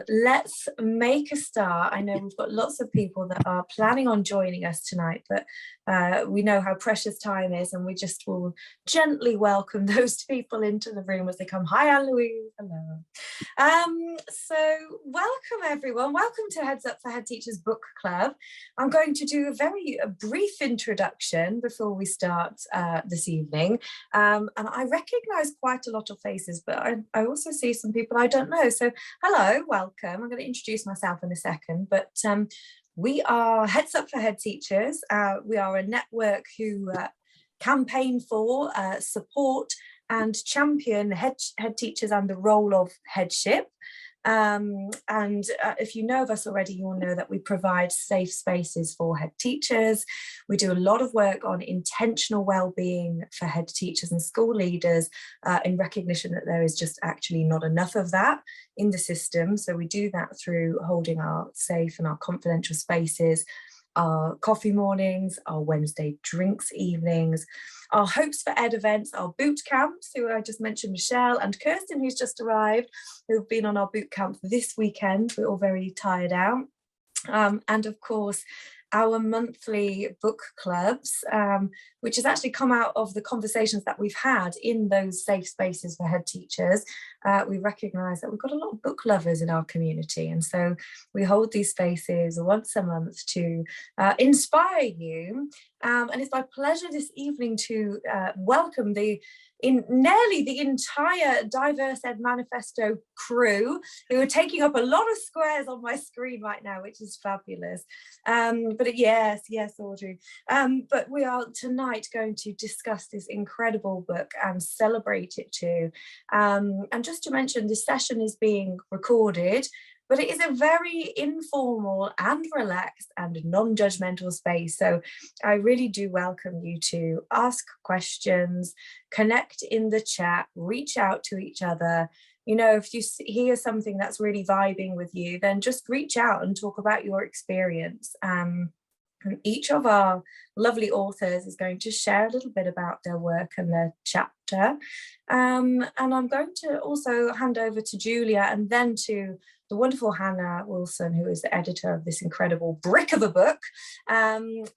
Let's make a start. I know we've got lots of people that are planning on joining us tonight, but we know how precious time is, and we just will gently welcome those people into the room as they come. Hi, Anne-Louise. Hello. So welcome everyone. Welcome to Heads Up for Head Teachers Book Club. I'm going to do a brief introduction before we start this evening. And I recognise quite a lot of faces, but I also see some people I don't know. So hello, welcome. I'm going to introduce myself in a second, but we are Heads Up for Head Teachers. We are a network who campaign for, support and champion head teachers and the role of headship. If you know of us already, you'll know that we provide safe spaces for head teachers. We do a lot of work on intentional well-being for head teachers and school leaders in recognition that there is just actually not enough of that in the system. So we do that through holding our safe and our confidential spaces, our coffee mornings, our Wednesday drinks evenings, our Hopes for Ed events, our boot camps, who I just mentioned, Michelle and Kirsten, who's just arrived, who've been on our boot camp this weekend. We're all very tired out. And of course, our monthly book clubs, which has actually come out of the conversations that we've had in those safe spaces for head teachers. We recognise that we've got a lot of book lovers in our community, and so we hold these spaces once a month to inspire you. And it's my pleasure this evening to welcome nearly the entire Diverse Ed Manifesto crew, who are taking up a lot of squares on my screen right now, which is fabulous. But yes, Audrey. But we are tonight going to discuss this incredible book and celebrate it too. And just to mention, this session is being recorded, but it is a very informal and relaxed and non-judgmental space. So I really do welcome you to ask questions, connect in the chat, reach out to each other. You know, if you hear something that's really vibing with you, then just reach out and talk about your experience. And each of our lovely authors is going to share a little bit about their work and their chapter. And I'm going to also hand over to Julia and then to the wonderful Hannah Wilson, who is the editor of this incredible brick of a book. And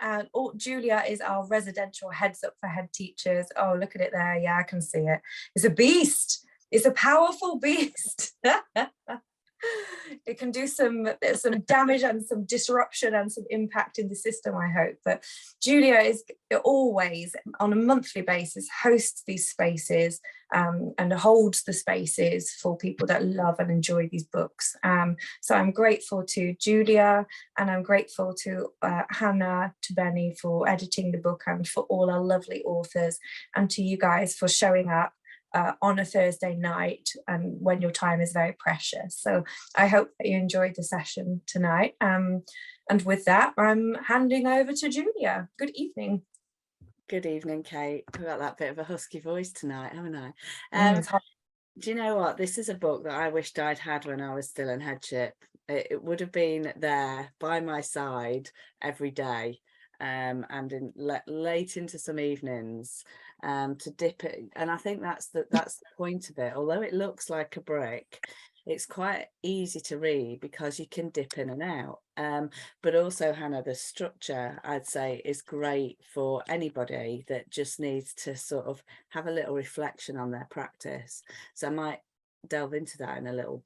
Julia is our residential Heads Up for Head Teachers. Oh, look at it there. Yeah, I can see it. It's a beast. It's a powerful beast. It can do some damage and some disruption and some impact in the system, I hope. But Julia is always, on a monthly basis, hosts these spaces and holds the spaces for people that love and enjoy these books. So I'm grateful to Julia, and I'm grateful to Hannah, to Benny for editing the book, and for all our lovely authors, and to you guys for showing up on a Thursday night and when your time is very precious. So I hope that you enjoyed the session tonight. And with that, I'm handing over to Julia. Good evening. Good evening, Kate. I've got that bit of a husky voice tonight, haven't I? Do you know what? This is a book that I wished I'd had when I was still in headship. It would have been there by my side every day. And late into some evenings to dip it, and I think that's the point of it. Although it looks like a brick, it's quite easy to read because you can dip in and out. But also, Hannah, the structure, I'd say, is great for anybody that just needs to sort of have a little reflection on their practice. So I might delve into that in a little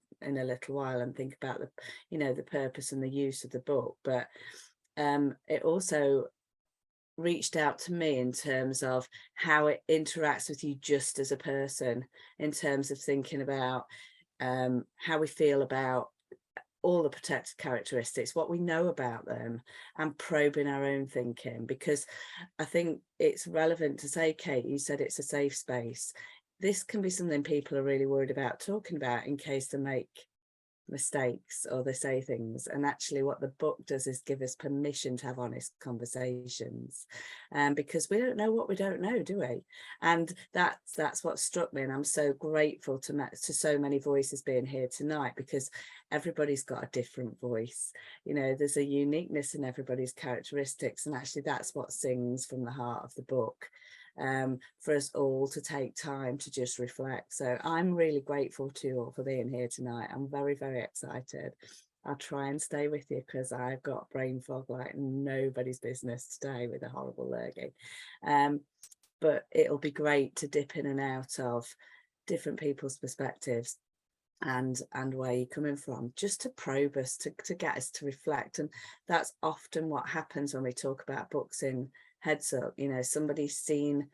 while and think about the purpose and the use of the book. But it also reached out to me in terms of how it interacts with you just as a person, in terms of thinking about how we feel about all the protected characteristics, what we know about them, and probing our own thinking. Because I think it's relevant to say, Kate, you said it's a safe space. This can be something people are really worried about talking about in case they make mistakes or they say things, and actually what the book does is give us permission to have honest conversations, because we don't know what we don't know, do we? And that's what struck me, and I'm so grateful to so many voices being here tonight, because everybody's got a different voice. There's a uniqueness in everybody's characteristics, and actually that's what sings from the heart of the book. for us all to take time to just reflect. So I'm really grateful to you all for being here tonight. I'm very, very excited. I'll try and stay with you because I've got brain fog like nobody's business today with a horrible lurgy. But it'll be great to dip in and out of different people's perspectives and where you're coming from, just to probe us, to get us to reflect. And that's often what happens when we talk about books in HeadsUp. You know, somebody's seen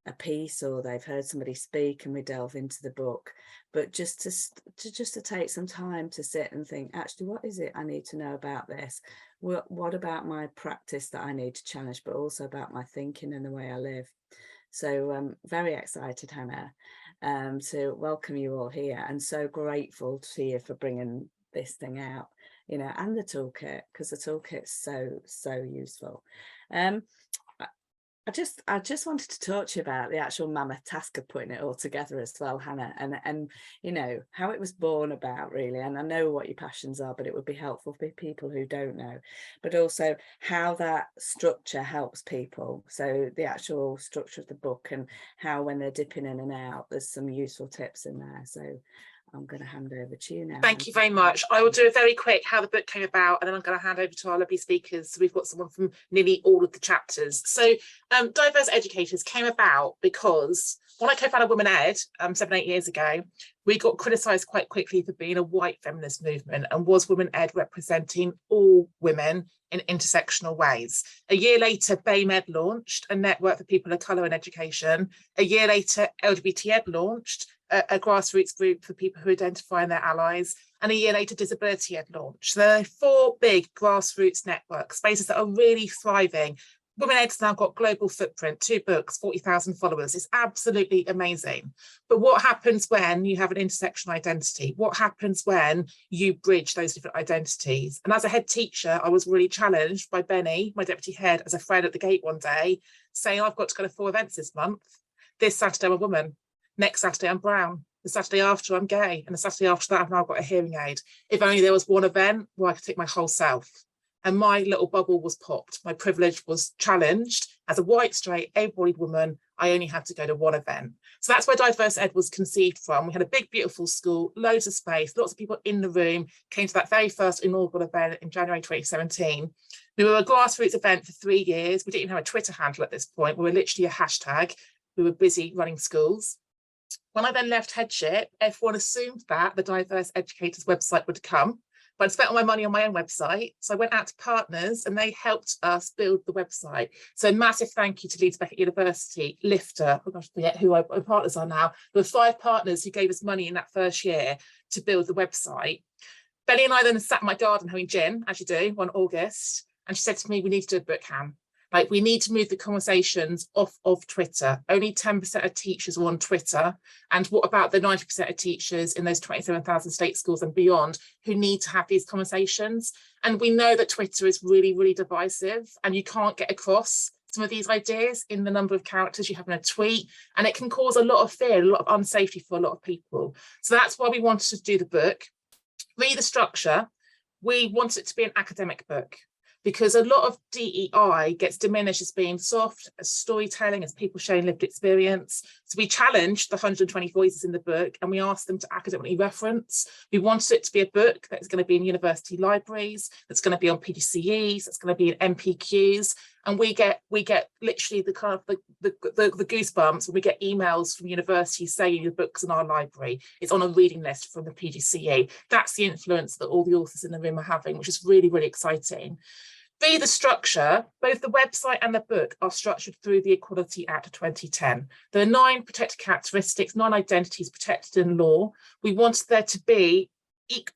a piece or they've heard somebody speak and we delve into the book, but just to take some time to sit and think, actually, what is it I need to know about this? What about my practice that I need to challenge, but also about my thinking and the way I live? So I'm very excited, Hannah, to welcome you all here, and so grateful to you for bringing this thing out, you know, and the toolkit, because the toolkit's so useful. I just wanted to talk to you about the actual mammoth task of putting it all together as well, Hannah, and you know, how it was born about, really. And I know what your passions are, but it would be helpful for people who don't know, but also how that structure helps people. So the actual structure of the book, and how when they're dipping in and out, there's some useful tips in there. So I'm going to hand over to you now. Thank you very much. I will do a very quick how the book came about, and then I'm going to hand over to our lovely speakers. So we've got someone from nearly all of the chapters. So Diverse Educators came about because when I co-founded Women Ed 7-8 years ago, we got criticised quite quickly for being a white feminist movement, and was Women Ed representing all women in intersectional ways. A year later, BAME Ed launched, a network for people of colour in education. A year later, LGBT Ed launched, a grassroots group for people who identify and their allies. And a year later, Disability Ed launched. So there are 4 big grassroots network spaces that are really thriving. Women Ed's now got global footprint, 2 books, 40,000 followers. It's absolutely amazing. But what happens when you have an intersectional identity? What happens when you bridge those different identities? And as a head teacher, I was really challenged by Benny, my deputy head, as a friend at the gate one day, saying, I've got to go to 4 events this month. This Saturday, I'm a woman. Next Saturday, I'm brown. The Saturday after, I'm gay. And the Saturday after that, I've now got a hearing aid. If only there was one event where I could take my whole self. And my little bubble was popped. My privilege was challenged. As a white, straight, able-bodied woman, I only had to go to 1 event. So that's where Diverse Ed was conceived from. We had a big, beautiful school, loads of space, lots of people in the room, came to that very first inaugural event in January 2017. We were a grassroots event for 3 years. We didn't even have a Twitter handle at this point. We were literally a hashtag. We were busy running schools. When I then left headship, everyone assumed that the Diverse Educators website would come, but I spent all my money on my own website. So I went out to partners and they helped us build the website. So massive thank you to Leeds Beckett University, Lifter, oh gosh, I forget who our partners are now. There were 5 partners who gave us money in that first year to build the website. Benny and I then sat in my garden having gin, as you do, one August, and she said to me, we need to do a book, Han. Like, we need to move the conversations off of Twitter. Only 10% of teachers are on Twitter. And what about the 90% of teachers in those 27,000 state schools and beyond who need to have these conversations? And we know that Twitter is really, really divisive, and you can't get across some of these ideas in the number of characters you have in a tweet. And it can cause a lot of fear, a lot of unsafety for a lot of people. So that's why we wanted to do the book. Read the structure. We wanted it to be an academic book, because a lot of DEI gets diminished as being soft, as storytelling, as people sharing lived experience. So we challenged the 120 voices in the book and we asked them to academically reference. We wanted it to be a book that's going to be in university libraries, that's going to be on PGCEs, that's going to be in MPQs. And we get literally the kind of the goosebumps when we get emails from universities saying the book's in our library. It's on a reading list from the PGCE. That's the influence that all the authors in the room are having, which is really, really exciting. Be the structure, both the website and the book are structured through the Equality Act of 2010. There are 9 protected characteristics, 9 identities protected in law. We wanted there to be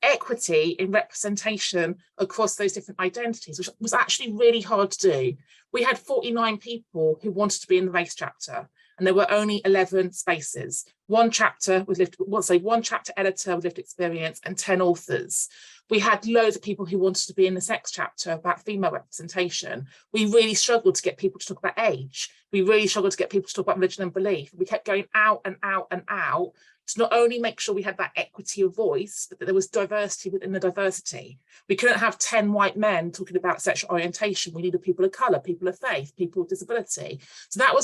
equity in representation across those different identities, which was actually really hard to do. We had 49 people who wanted to be in the race chapter, and there were only 11 spaces. one chapter editor with lived experience, and 10 authors. We had loads of people who wanted to be in the sex chapter about female representation. We really struggled to get people to talk about age. We really struggled to get people to talk about religion and belief. We kept going out and out and out to not only make sure we had that equity of voice, but that there was diversity within the diversity. We couldn't have 10 white men talking about sexual orientation. We needed people of colour, people of faith, people with disability. So that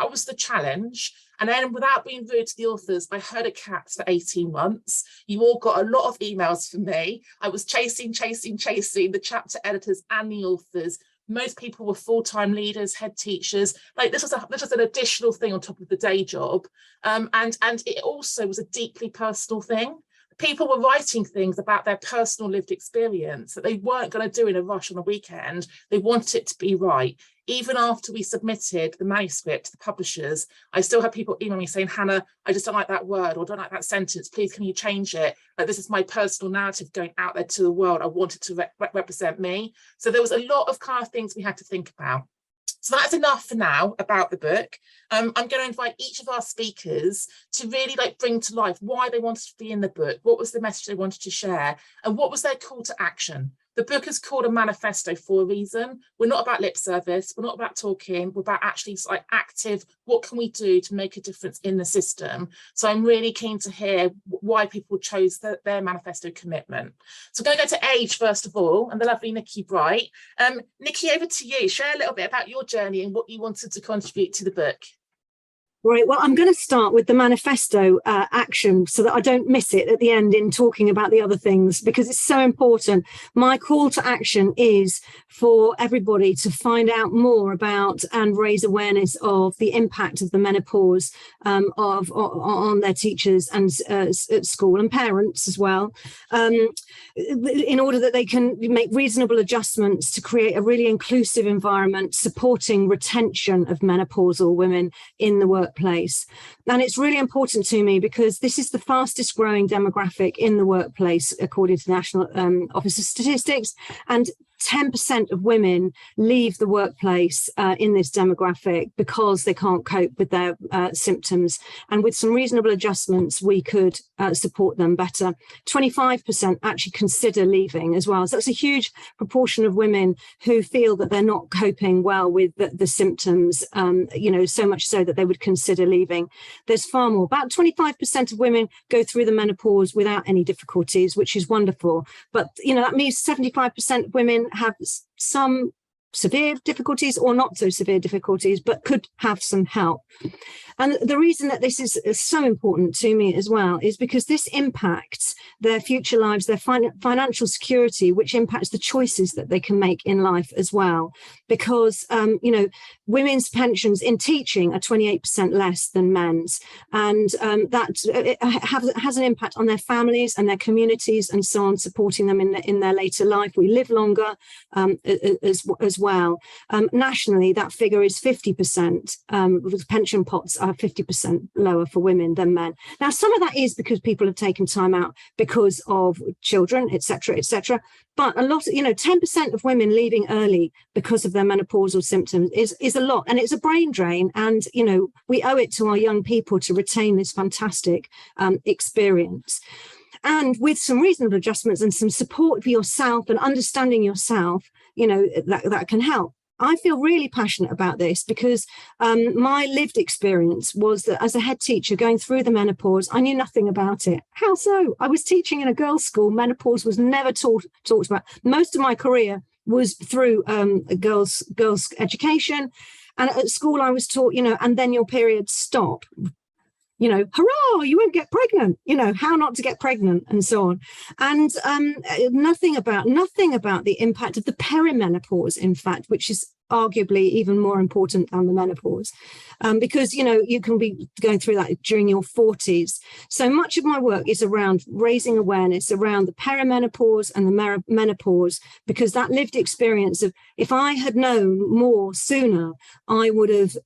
was the challenge. And then, without being rude to the authors, I heard a cat for 18 months. You all got a lot of emails from me. I was chasing the chapter editors and the authors. Most people were full-time leaders, head teachers. Like this was an additional thing on top of the day job. And it also was a deeply personal thing. People were writing things about their personal lived experience that they weren't going to do in a rush on a weekend. They wanted it to be right. Even after we submitted the manuscript to the publishers, I still had people email me saying, Hannah, I just don't like that word or don't like that sentence. Please, can you change it? Like, this is my personal narrative going out there to the world. I want it to represent me. So there was a lot of kind of things we had to think about. So that's enough for now about the book. I'm going to invite each of our speakers to really bring to life why they wanted to be in the book, what was the message they wanted to share, and what was their call to action. The book is called a manifesto for a reason. We're not about lip service. We're not about talking. We're about actually active, what can we do to make a difference in the system? So I'm really keen to hear why people chose their manifesto commitment. So I'm going to go to Age first of all, and the lovely Nikki Bright. Nikki, over to you. Share a little bit about your journey and what you wanted to contribute to the book. Right, well, I'm going to start with the manifesto action so that I don't miss it at the end in talking about the other things, because it's so important. My call to action is for everybody to find out more about and raise awareness of the impact of the menopause on their teachers and at school, and parents as well, in order that they can make reasonable adjustments to create a really inclusive environment supporting retention of menopausal women in the workplace. And it's really important to me because this is the fastest growing demographic in the workplace, according to the National Office of Statistics, and 10% of women leave the workplace in this demographic because they can't cope with their symptoms. And with some reasonable adjustments, we could support them better. 25% actually consider leaving as well. So that's a huge proportion of women who feel that they're not coping well with the symptoms, so much so that they would consider leaving. There's far more. About 25% of women go through the menopause without any difficulties, which is wonderful. But, that means 75% of women have some severe difficulties or not so severe difficulties, but could have some help. And the reason that this is so important to me as well is because this impacts their future lives, their financial security, which impacts the choices that they can make in life as well. Because, women's pensions in teaching are 28% less than men's. And that has an impact on their families and their communities and so on, supporting them in their later life. We live longer as well. Nationally, that figure is 50%. The pension pots are 50% lower for women than men. Now, some of that is because people have taken time out because of children, etc., etc. But a lot, 10% of women leaving early because of their menopausal symptoms is a lot, and it's a brain drain. And we owe it to our young people to retain this fantastic experience. And with some reasonable adjustments and some support for yourself and understanding yourself, that can help. I feel really passionate about this because my lived experience was that as a head teacher going through the menopause, I knew nothing about it. How so? I was teaching in a girls' school. Menopause was never talked about. Most of my career was through girls' education. And at school I was taught, and then your periods stop. Hurrah, you won't get pregnant, how not to get pregnant and so on. And nothing about the impact of the perimenopause, in fact, which is arguably even more important than the menopause, because, you can be going through that during your 40s. So much of my work is around raising awareness around the perimenopause and the menopause, because that lived experience of, if I had known more sooner, I would have,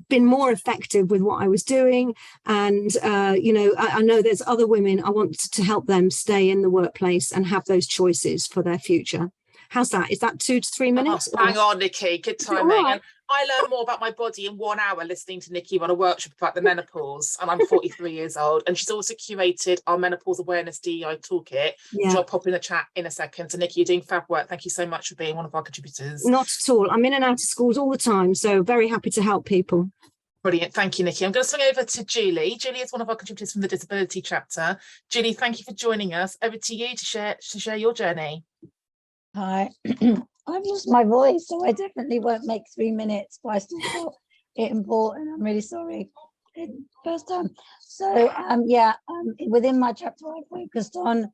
been more effective with what I was doing. And, I know there's other women, I want to help them stay in the workplace and have those choices for their future. How's that? Is that 2 to 3 minutes? Hang on, Nikki. Good timing. Right? I learned more about my body in 1 hour listening to Nikki run a workshop about the menopause, and I'm 43 years old. And she's also curated our menopause awareness DEI toolkit, which I'll pop in the chat in a second. So Nikki, you're doing fab work. Thank you so much for being one of our contributors. Not at all. I'm in and out of schools all the time, so very happy to help people. Brilliant. Thank you, Nikki. I'm going to swing over to Julie. Julie is one of our contributors from the disability chapter. Julie, thank you for joining us. Over to you to share your journey. Hi. I've lost my voice, so I definitely won't make 3 minutes, but I still thought it important. I'm really sorry. First time. So within my chapter, I focused on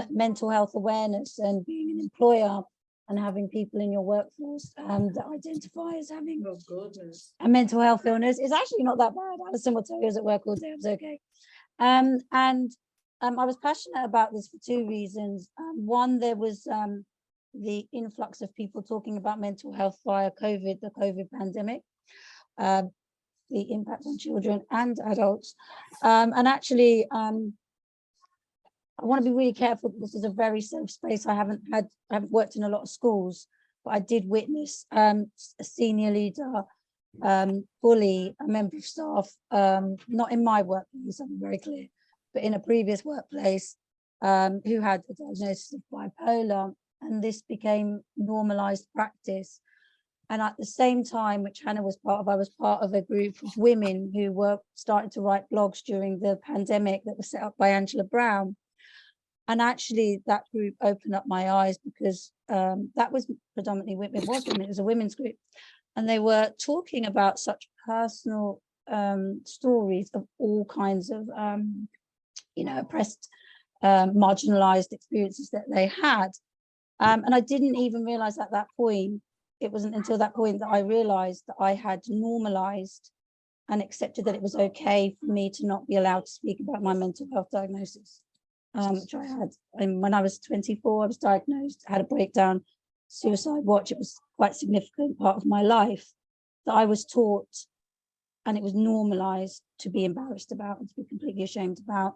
mental health awareness and being an employer and having people in your workforce that identify as having a mental health illness. It's actually not that bad. Alison will tell you I was at work all day, I was okay. I was passionate about this for 2 reasons. One, there was the influx of people talking about mental health via the COVID pandemic, the impact on children and adults. And actually, I want to be really careful. This is a very safe space. I haven't worked in a lot of schools, but I did witness a senior leader bully a member of staff, not in my workplace, I'm very clear, but in a previous workplace, who had a diagnosis of bipolar. And this became normalized practice. And at the same time, which Hannah was part of, I was part of a group of women who were starting to write blogs during the pandemic that was set up by Angela Brown. And actually that group opened up my eyes, because that was predominantly women, it was a women's group. And they were talking about such personal stories of all kinds of, oppressed, marginalized experiences that they had. And I didn't even realize at that point, it wasn't until that point that I realized that I had normalized and accepted that it was okay for me to not be allowed to speak about my mental health diagnosis, which I had. And when I was 24, I was diagnosed, had a breakdown, suicide watch. It was quite a significant part of my life that I was taught, and it was normalized to be embarrassed about and to be completely ashamed about.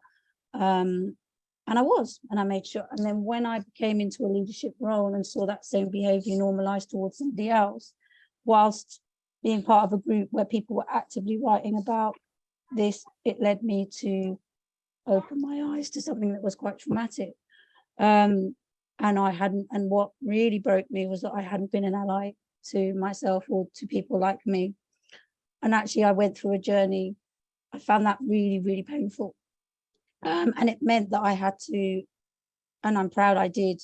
And I was, and I made sure. And then when I came into a leadership role and saw that same behavior normalized towards somebody else, whilst being part of a group where people were actively writing about this, it led me to open my eyes to something that was quite traumatic. And what really broke me was that I hadn't been an ally to myself or to people like me. And actually I went through a journey. I found that really, really painful. And it meant that I had to, and I'm proud I did,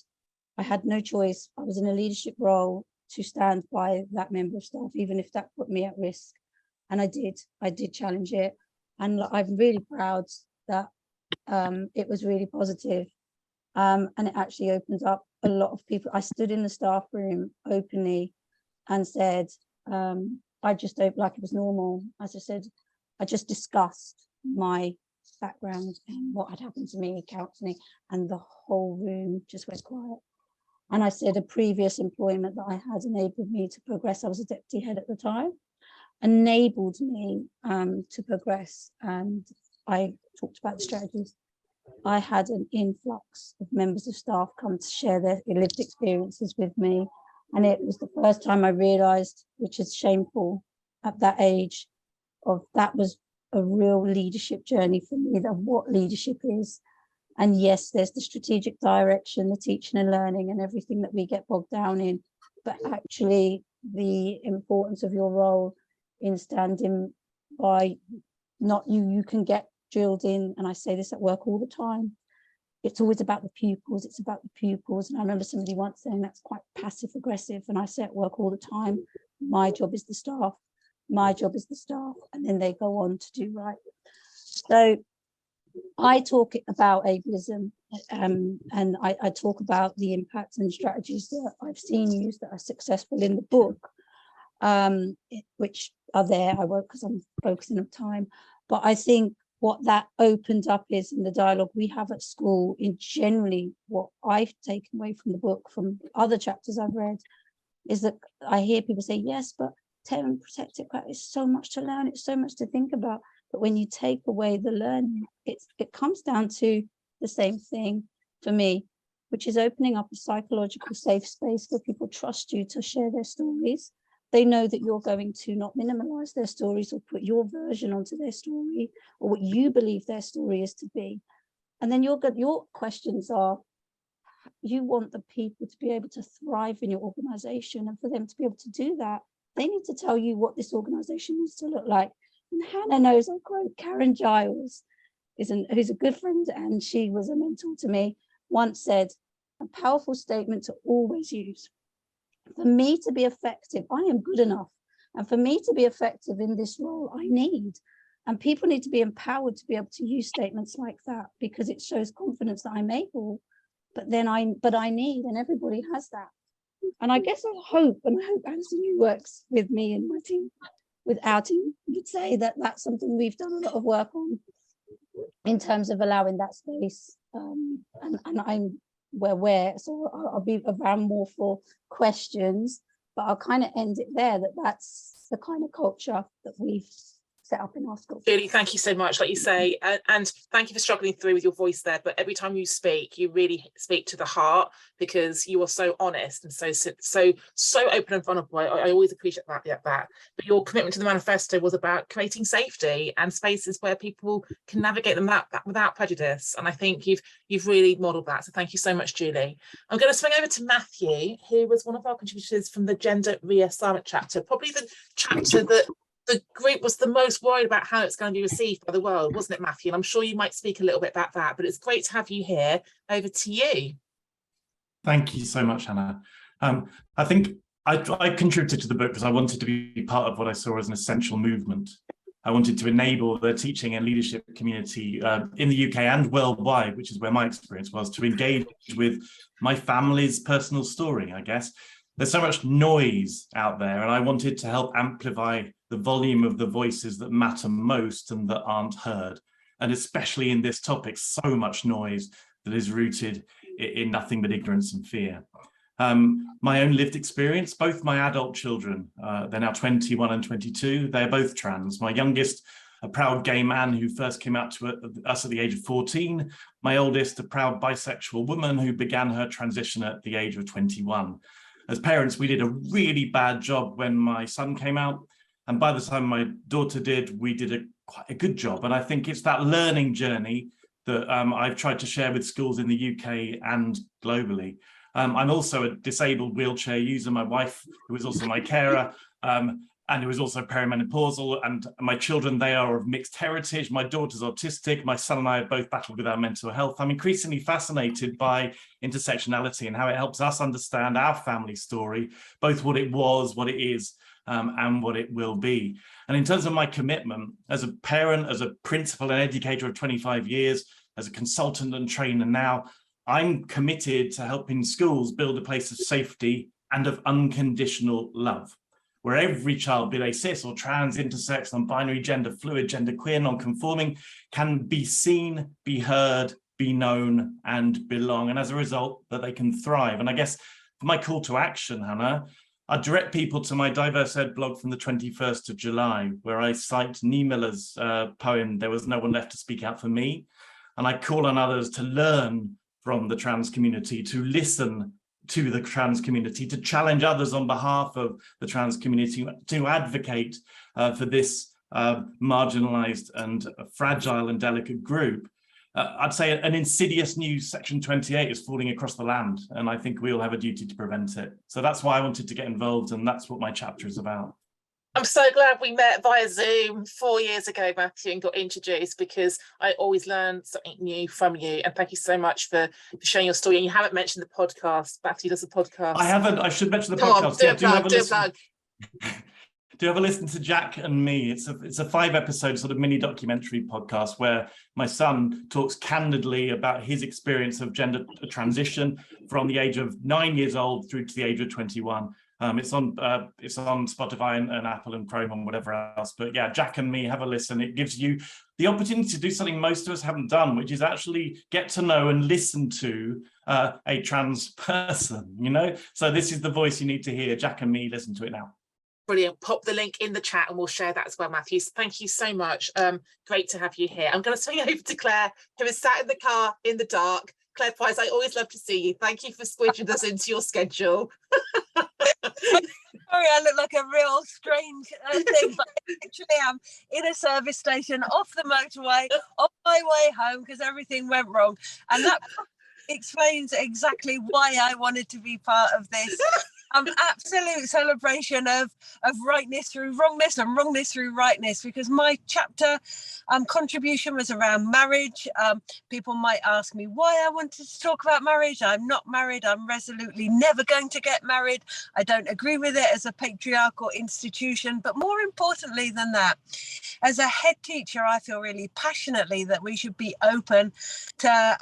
I had no choice. I was in a leadership role to stand by that member of staff, even if that put me at risk. And I did challenge it. And I'm really proud that it was really positive. And it actually opened up a lot of people. I stood in the staff room openly and said, I just don't, like it was normal. As I said, I just discussed my background and what had happened to me, counselling, and the whole room just went quiet. And I said a previous employment that I had enabled me to progress. I was a deputy head at the time, enabled me to progress. And I talked about the strategies. I had an influx of members of staff come to share their lived experiences with me. And it was the first time I realized, which is shameful at that age, of that was a real leadership journey for me, of what leadership is. And yes, there's the strategic direction, the teaching and learning and everything that we get bogged down in, but actually the importance of your role in standing by, not you can get drilled in, and I say this at work all the time, it's always about the pupils, it's about the pupils. And I remember somebody once saying that's quite passive aggressive, and I say at work all the time, my job is the staff, my job is the staff, and then they go on to do right. So I talk about ableism, and I talk about the impacts and strategies that I've seen used that are successful in the book, which are there. I won't, because I'm focusing on time, but I think what that opened up is, in the dialogue we have at school, in generally what I've taken away from the book, from other chapters I've read, is that I hear people say, yes, but tell and protect it, it's so much to learn, it's so much to think about. But when you take away the learning, it comes down to the same thing for me, which is opening up a psychological safe space where people trust you to share their stories, They know that you're going to not minimize their stories or put your version onto their story or what you believe their story is to be. And then your questions are, you want the people to be able to thrive in your organization, and for them to be able to do that, they need to tell you what this organization needs to look like. And Hannah knows, I quote Karen Giles, who's a good friend, and she was a mentor to me, once said, a powerful statement to always use. For me to be effective, I am good enough. And for me to be effective in this role, I need. And people need to be empowered to be able to use statements like that, because it shows confidence that I'm able, but I need, and everybody has that. And I guess I hope Anthony, who works with me and my team, with our team, would say that that's something we've done a lot of work on in terms of allowing that space. And we're aware, so I'll be around more for questions, but I'll kind of end it there, that's the kind of culture that we've set up in our school. Julie, thank you so much, like you say, and thank you for struggling through with your voice there, but every time you speak, you really speak to the heart, because you are so honest and so open and vulnerable. I always appreciate that. But your commitment to the manifesto was about creating safety and spaces where people can navigate them without prejudice, and I think you've really modelled that, so thank you so much, Julie. I'm going to swing over to Matthew, who was one of our contributors from the gender reassignment chapter, probably the chapter that the group was the most worried about how it's going to be received by the world, wasn't it, Matthew? And I'm sure you might speak a little bit about that, but it's great to have you here. Over to you. Thank you so much, Hannah. I think I contributed to the book because I wanted to be part of what I saw as an essential movement. I wanted to enable the teaching and leadership community in the UK and worldwide, which is where my experience was, to engage with my family's personal story, I guess. There's so much noise out there, and I wanted to help amplify the volume of the voices that matter most and that aren't heard. And especially in this topic, so much noise that is rooted in nothing but ignorance and fear. My own lived experience, both my adult children, they're now 21 and 22, they're both trans. My youngest, a proud gay man who first came out to us at the age of 14. My oldest, a proud bisexual woman who began her transition at the age of 21. As parents, we did a really bad job when my son came out, and by the time my daughter did, we did quite a good job. And I think it's that learning journey that I've tried to share with schools in the UK and globally. I'm also a disabled wheelchair user. My wife, who is also my carer, and who is also perimenopausal, and my children, they are of mixed heritage. My daughter's autistic. My son and I have both battled with our mental health. I'm increasingly fascinated by intersectionality and how it helps us understand our family story, both what it was, what it is, and what it will be. And in terms of my commitment, as a parent, as a principal and educator of 25 years, as a consultant and trainer now, I'm committed to helping schools build a place of safety and of unconditional love, where every child, be they cis or trans, intersex, non-binary, gender fluid, gender queer, non-conforming, can be seen, be heard, be known, and belong. And as a result, that they can thrive. And I guess for my call to action, Hannah, I direct people to my Diverse Ed blog from the 21st of July, where I cite Niemöller's poem, There Was No One Left to Speak Out for Me. And I call on others to learn from the trans community, to listen to the trans community, to challenge others on behalf of the trans community, to advocate for this marginalized and fragile and delicate group. I'd say an insidious new Section 28 is falling across the land, and I think we all have a duty to prevent it. So that's why I wanted to get involved, and that's what my chapter is about. I'm so glad we met via Zoom 4 years ago, Matthew, and got introduced, because I always learn something new from you. And thank you so much for sharing your story. And you haven't mentioned the podcast. Matthew does a podcast. I haven't. I should mention the Come podcast. on, do a plug. Do have a listen to Jack and Me. It's a 5-episode sort of mini documentary podcast where my son talks candidly about his experience of gender transition from the age of 9 years old through to the age of 21. It's on Spotify and Apple and Chrome and whatever else. But yeah, Jack and Me, have a listen. It gives you the opportunity to do something most of us haven't done, which is actually get to know and listen to a trans person, you know? So this is the voice you need to hear. Jack and Me, listen to it now. Brilliant. Pop the link in the chat and we'll share that as well, Matthew. Thank you so much. Great to have you here. I'm going to swing over to Claire, who is sat in the car in the dark. Claire Price, I always love to see you. Thank you for squidging us into your schedule. Sorry, I look like a real strange thing, but I actually am in a service station off the motorway on my way home because everything went wrong. And that explains exactly why I wanted to be part of this absolute celebration of rightness through wrongness and wrongness through rightness, because my chapter contribution was around marriage. People might ask me why I wanted to talk about marriage. I'm not married. I'm resolutely never going to get married. I don't agree with it as a patriarchal institution. But more importantly than that, as a head teacher, I feel really passionately that we should be open to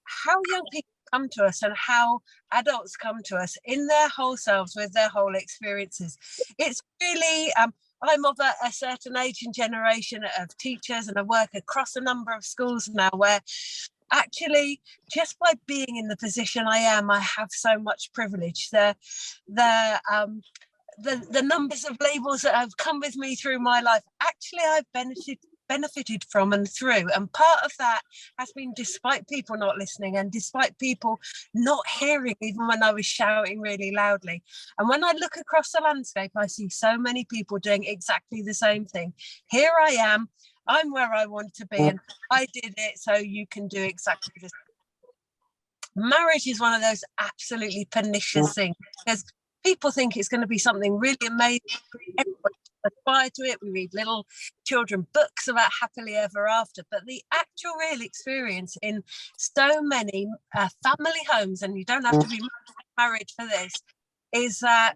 how young people come to us and how adults come to us in their whole selves with their whole experiences. It's really, I'm of a certain age and generation of teachers, and I work across a number of schools now where actually just by being in the position I am, I have so much privilege. The numbers of labels that have come with me through my life, actually I've benefited from and through, and part of that has been despite people not listening and despite people not hearing even when I was shouting really loudly. And when I look across the landscape, I see so many people doing exactly the same thing. Here I am, I'm where I want to be, and I did it, so you can do exactly the same. Marriage is one of those absolutely pernicious things, because people think it's going to be something really amazing. Everybody aspire to it. We read little children books about happily ever after, but the actual real experience in so many family homes, and you don't have to be married for this, is that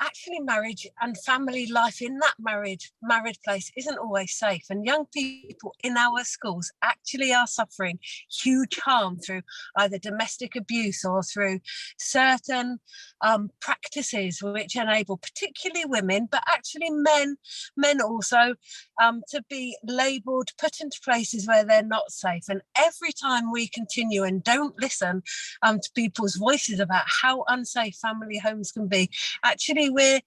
actually marriage and family life in that married place isn't always safe, and young people in our schools actually are suffering huge harm through either domestic abuse or through certain practices which enable particularly women, but actually men also, to be labelled, put into places where they're not safe. And every time we continue and don't listen to people's voices about how unsafe family homes can be, actually we're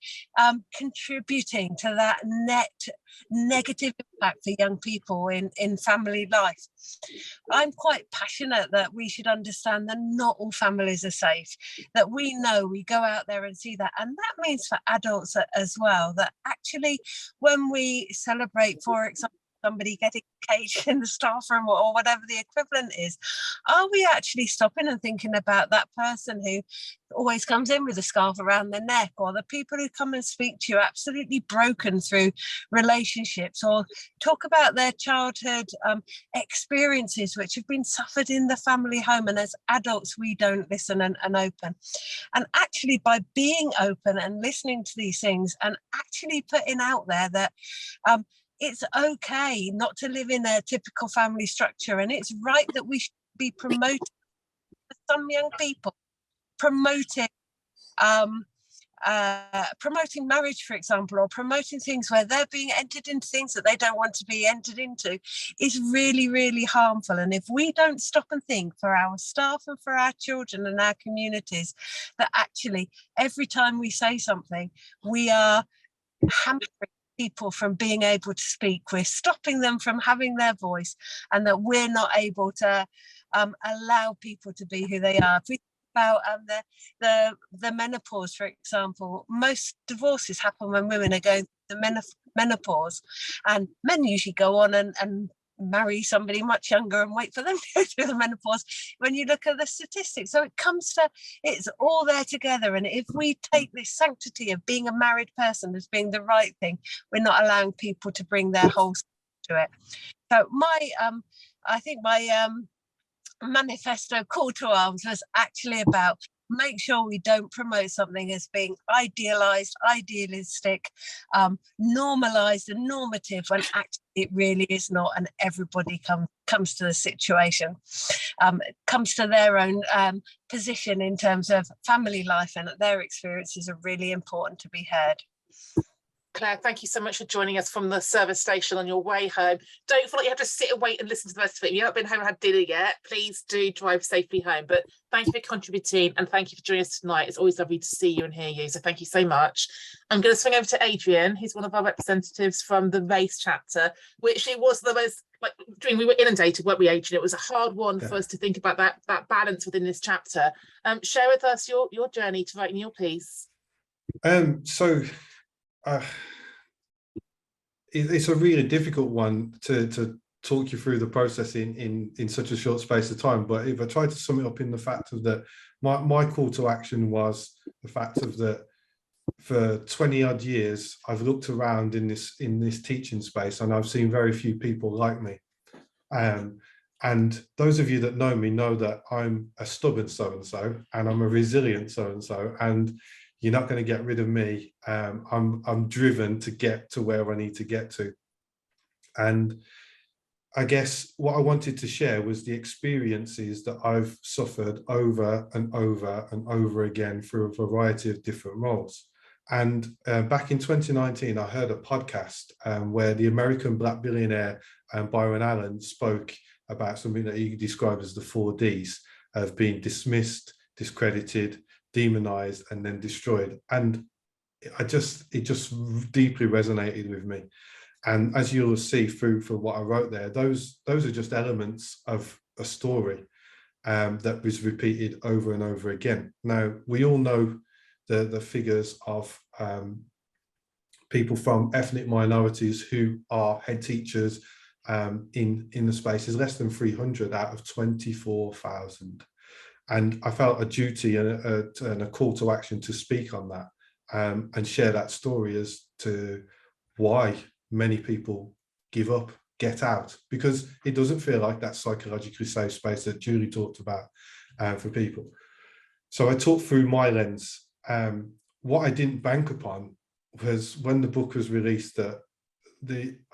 contributing to that negative impact for young people in family life. I'm quite passionate that we should understand that not all families are safe, that we know, we go out there and see that. And that means for adults as well, that actually when we celebrate, for example, somebody getting engaged in the staff room or whatever the equivalent is, are we actually stopping and thinking about that person who always comes in with a scarf around their neck, or the people who come and speak to you absolutely broken through relationships, or talk about their childhood experiences which have been suffered in the family home, and as adults we don't listen and open. And actually by being open and listening to these things and actually putting out there that it's okay not to live in a typical family structure, and it's right that we should be promoting for some young people, promoting marriage, for example, or promoting things where they're being entered into things that they don't want to be entered into, is really, really harmful. And if we don't stop and think for our staff and for our children and our communities, that actually every time we say something, we are hampering people from being able to speak, we're stopping them from having their voice, and that we're not able to allow people to be who they are. If we think about the menopause, for example, most divorces happen when women are going through the menopause, and men usually go on and marry somebody much younger and wait for them to go through the menopause when you look at the statistics. So it's all there together. And if we take this sanctity of being a married person as being the right thing, we're not allowing people to bring their whole to it. So I think my manifesto call to arms was actually about make sure we don't promote something as being idealized, idealistic, normalized and normative, when actually it really is not, and everybody comes to the situation, comes to their own position in terms of family life, and that their experiences are really important to be heard. Claire, thank you so much for joining us from the service station on your way home. Don't feel like you have to sit and wait and listen to the rest of it. If you haven't been home and had dinner yet, please do drive safely home. But thank you for contributing and thank you for joining us tonight. It's always lovely to see you and hear you. So thank you so much. I'm going to swing over to Adrian, who's one of our representatives from the race chapter, which it was the most, like, we were inundated, weren't we, Adrian? It was a hard one for us to think about that balance within this chapter. Share with us your journey to writing your piece. It's a really difficult one to talk you through the process in such a short space of time. But if I try to sum it up in the fact of that, my call to action was the fact of that for 20 odd years, I've looked around in this teaching space and I've seen very few people like me. And those of you that know me know that I'm a stubborn so-and-so and I'm a resilient so-and-so, and you're not going to get rid of me. I'm driven to get to where I need to get to. And I guess what I wanted to share was the experiences that I've suffered over and over and over again through a variety of different roles. And back in 2019, I heard a podcast where the American Black billionaire Byron Allen spoke about something that he described as the 4 Ds of being dismissed, discredited, demonized, and then destroyed. And it just deeply resonated with me. And as you'll see through what I wrote there, those are just elements of a story that was repeated over and over again. Now, we all know the figures of people from ethnic minorities who are head teachers in the space is less than 300 out of 24,000. And I felt a duty and a call to action to speak on that and share that story as to why many people give up, get out, because it doesn't feel like that psychologically safe space that Julie talked about for people. So I talked through my lens. What I didn't bank upon was when the book was released that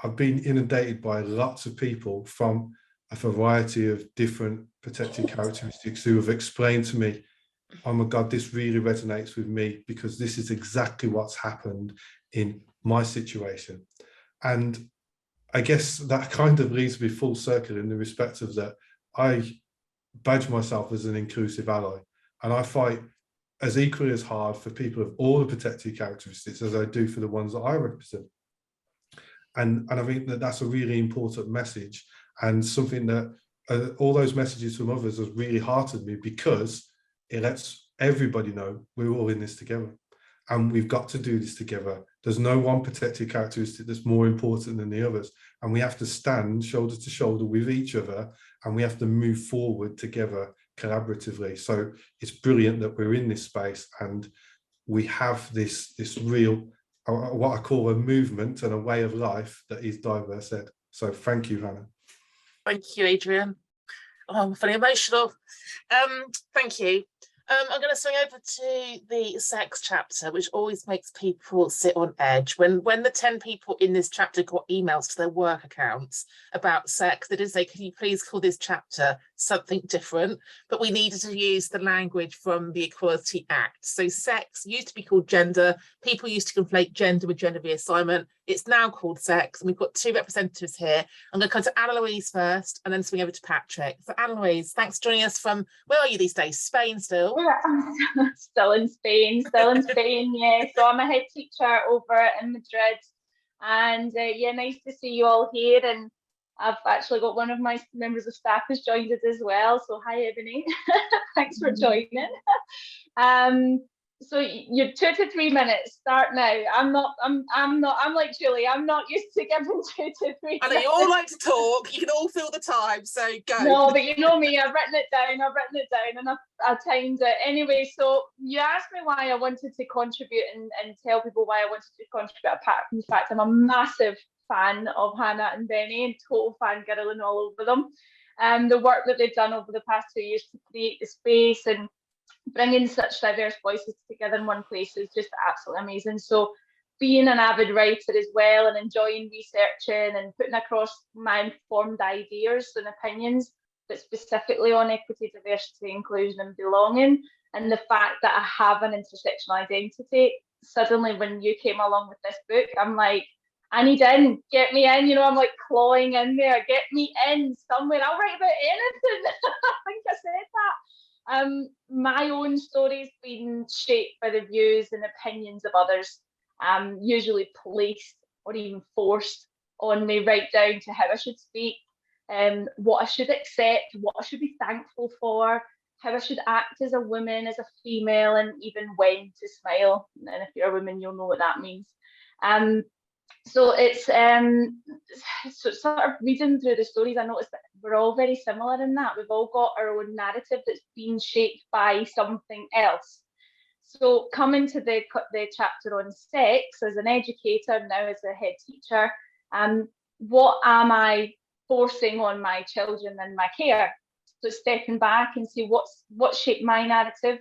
I've been inundated by lots of people from a variety of different protected characteristics who have explained to me, oh my God, this really resonates with me because this is exactly what's happened in my situation. And I guess that kind of leads me full circle in the respect of that I badge myself as an inclusive ally, and I fight as equally as hard for people of all the protected characteristics as I do for the ones that I represent. And I think that that's a really important message, and something that all those messages from others has really heartened me, because it lets everybody know we're all in this together and we've got to do this together. There's no one protected characteristic that's more important than the others, and we have to stand shoulder to shoulder with each other and we have to move forward together collaboratively. So it's brilliant that we're in this space and we have this real, what I call a movement and a way of life that is diverse ed. So thank you, Hannah. Thank you, Adrian. Oh, I'm feeling emotional. Thank you. I'm going to swing over to the sex chapter, which always makes people sit on edge. When the 10 people in this chapter got emails to their work accounts about sex, they did say, can you please call this chapter something different? But we needed to use the language from the Equality Act. So sex used to be called gender. People used to conflate gender with gender reassignment. It's now called sex. And we've got 2 representatives here. I'm going to come to Anna-Louise first and then swing over to Patrick. So Anna-Louise, thanks for joining us from, where are you these days? Spain still? Yeah, still in Spain, yeah. So I'm a head teacher over in Madrid, and yeah, nice to see you all here. And I've actually got one of my members of staff who's joined us as well. So hi, Ebony. Thanks for joining. So you're 2 to 3 minutes. Start now. I'm like Julie. I'm not used to giving 2 to 3. I know you all like to talk. You can all fill the time. So go. No, but you know me. I've written it down, and I've timed it. Anyway, so you asked me why I wanted to contribute and tell people why I wanted to contribute. Apart from the fact I'm a massive fan of Hannah and Benny and total fangirling all over them. The work that they've done over the past 2 years to create the space and bringing such diverse voices together in one place is just absolutely amazing. So being an avid writer as well and enjoying researching and putting across my informed ideas and opinions, but specifically on equity, diversity, inclusion and belonging, and the fact that I have an intersectional identity suddenly when you came along with this book, I'm like, I need in, get me in, you know, I'm like clawing in there, get me in somewhere, I'll write about anything. I think I said that. My own story's been shaped by the views and opinions of others, usually placed or even forced on me right down to how I should speak, what I should accept, what I should be thankful for, how I should act as a woman, as a female, and even when to smile. And if you're a woman, you'll know what that means. So it's sort of reading through the stories, I noticed that we're all very similar in that. We've all got our own narrative that's been shaped by something else. So coming to the chapter on sex, as an educator, now as a head teacher, what am I forcing on my children in my care? So stepping back and see what shaped my narrative,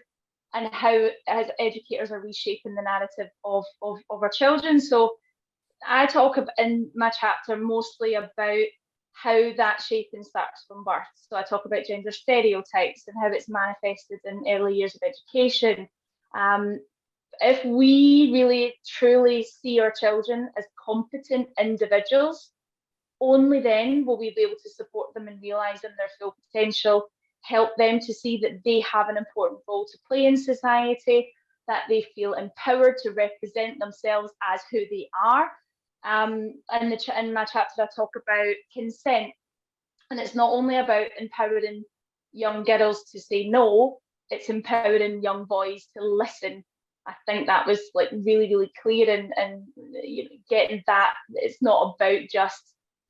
and how as educators are we shaping the narrative of our children. So I talk in my chapter mostly about how that shaping starts from birth. So I talk about gender stereotypes and how it's manifested in early years of education. If we really truly see our children as competent individuals, only then will we be able to support them in realising their full potential, help them to see that they have an important role to play in society, that they feel empowered to represent themselves as who they are. In my chapter, I talk about consent, and it's not only about empowering young girls to say no, it's empowering young boys to listen. I think that was like really, really clear, and you know, getting that it's not about just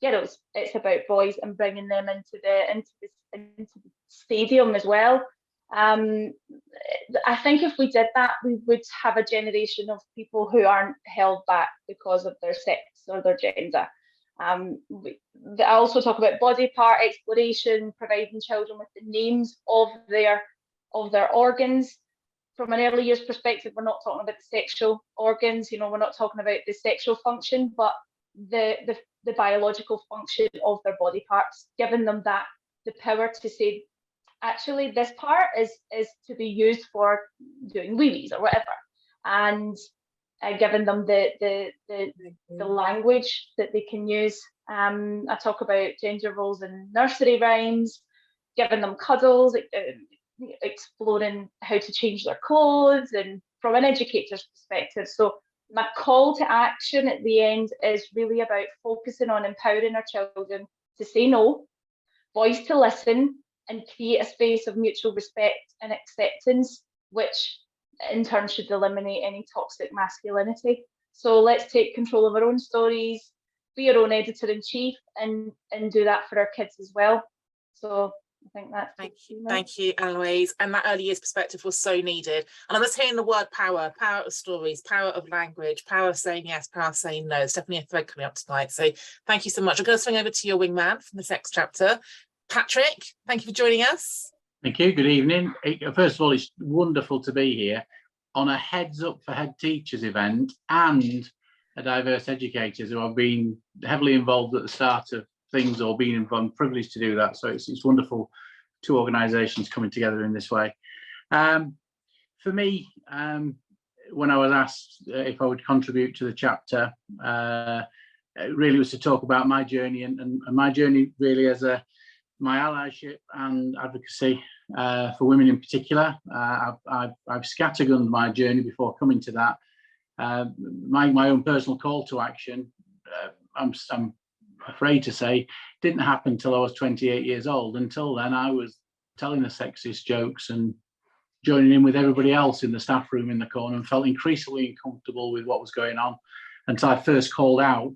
girls, it's about boys and bringing them into the stadium as well. I think if we did that, we would have a generation of people who aren't held back because of their sex or their gender. I also talk about body part exploration, providing children with the names of their organs. From an early years perspective, we're not talking about the sexual organs, you know, we're not talking about the sexual function, but the biological function of their body parts, giving them the power to say, actually, this part is to be used for doing wee-wees or whatever, and giving them the language that they can use. I talk about gender roles in nursery rhymes, giving them cuddles, exploring how to change their clothes, and from an educator's perspective. So my call to action at the end is really about focusing on empowering our children to say no, boys to listen, and create a space of mutual respect and acceptance, which in turn should eliminate any toxic masculinity. So let's take control of our own stories, be our own editor-in-chief, and do that for our kids as well. So I think that's thank you, Eloise. And that early years perspective was so needed. And I'm just hearing the word power of stories, power of language, power of saying yes, power of saying no. It's definitely a thread coming up tonight. So thank you so much. I'm going to swing over to your wingman from the next chapter. Patrick, thank you for joining us. Thank you. Good evening. First of all, it's wonderful to be here on a Heads Up for Head Teachers event and a Diverse Educators, who have been heavily involved at the start of things, or been involved, privileged to do that. So it's wonderful, two organisations coming together in this way. For me, when I was asked if I would contribute to the chapter, it really was to talk about my journey and my journey really as my allyship and advocacy for women in particular. I've scattergunned my journey before coming to that. My own personal call to action, I'm afraid to say, didn't happen till I was 28 years old. Until then, I was telling the sexist jokes and joining in with everybody else in the staff room in the corner, and felt increasingly uncomfortable with what was going on until I first called out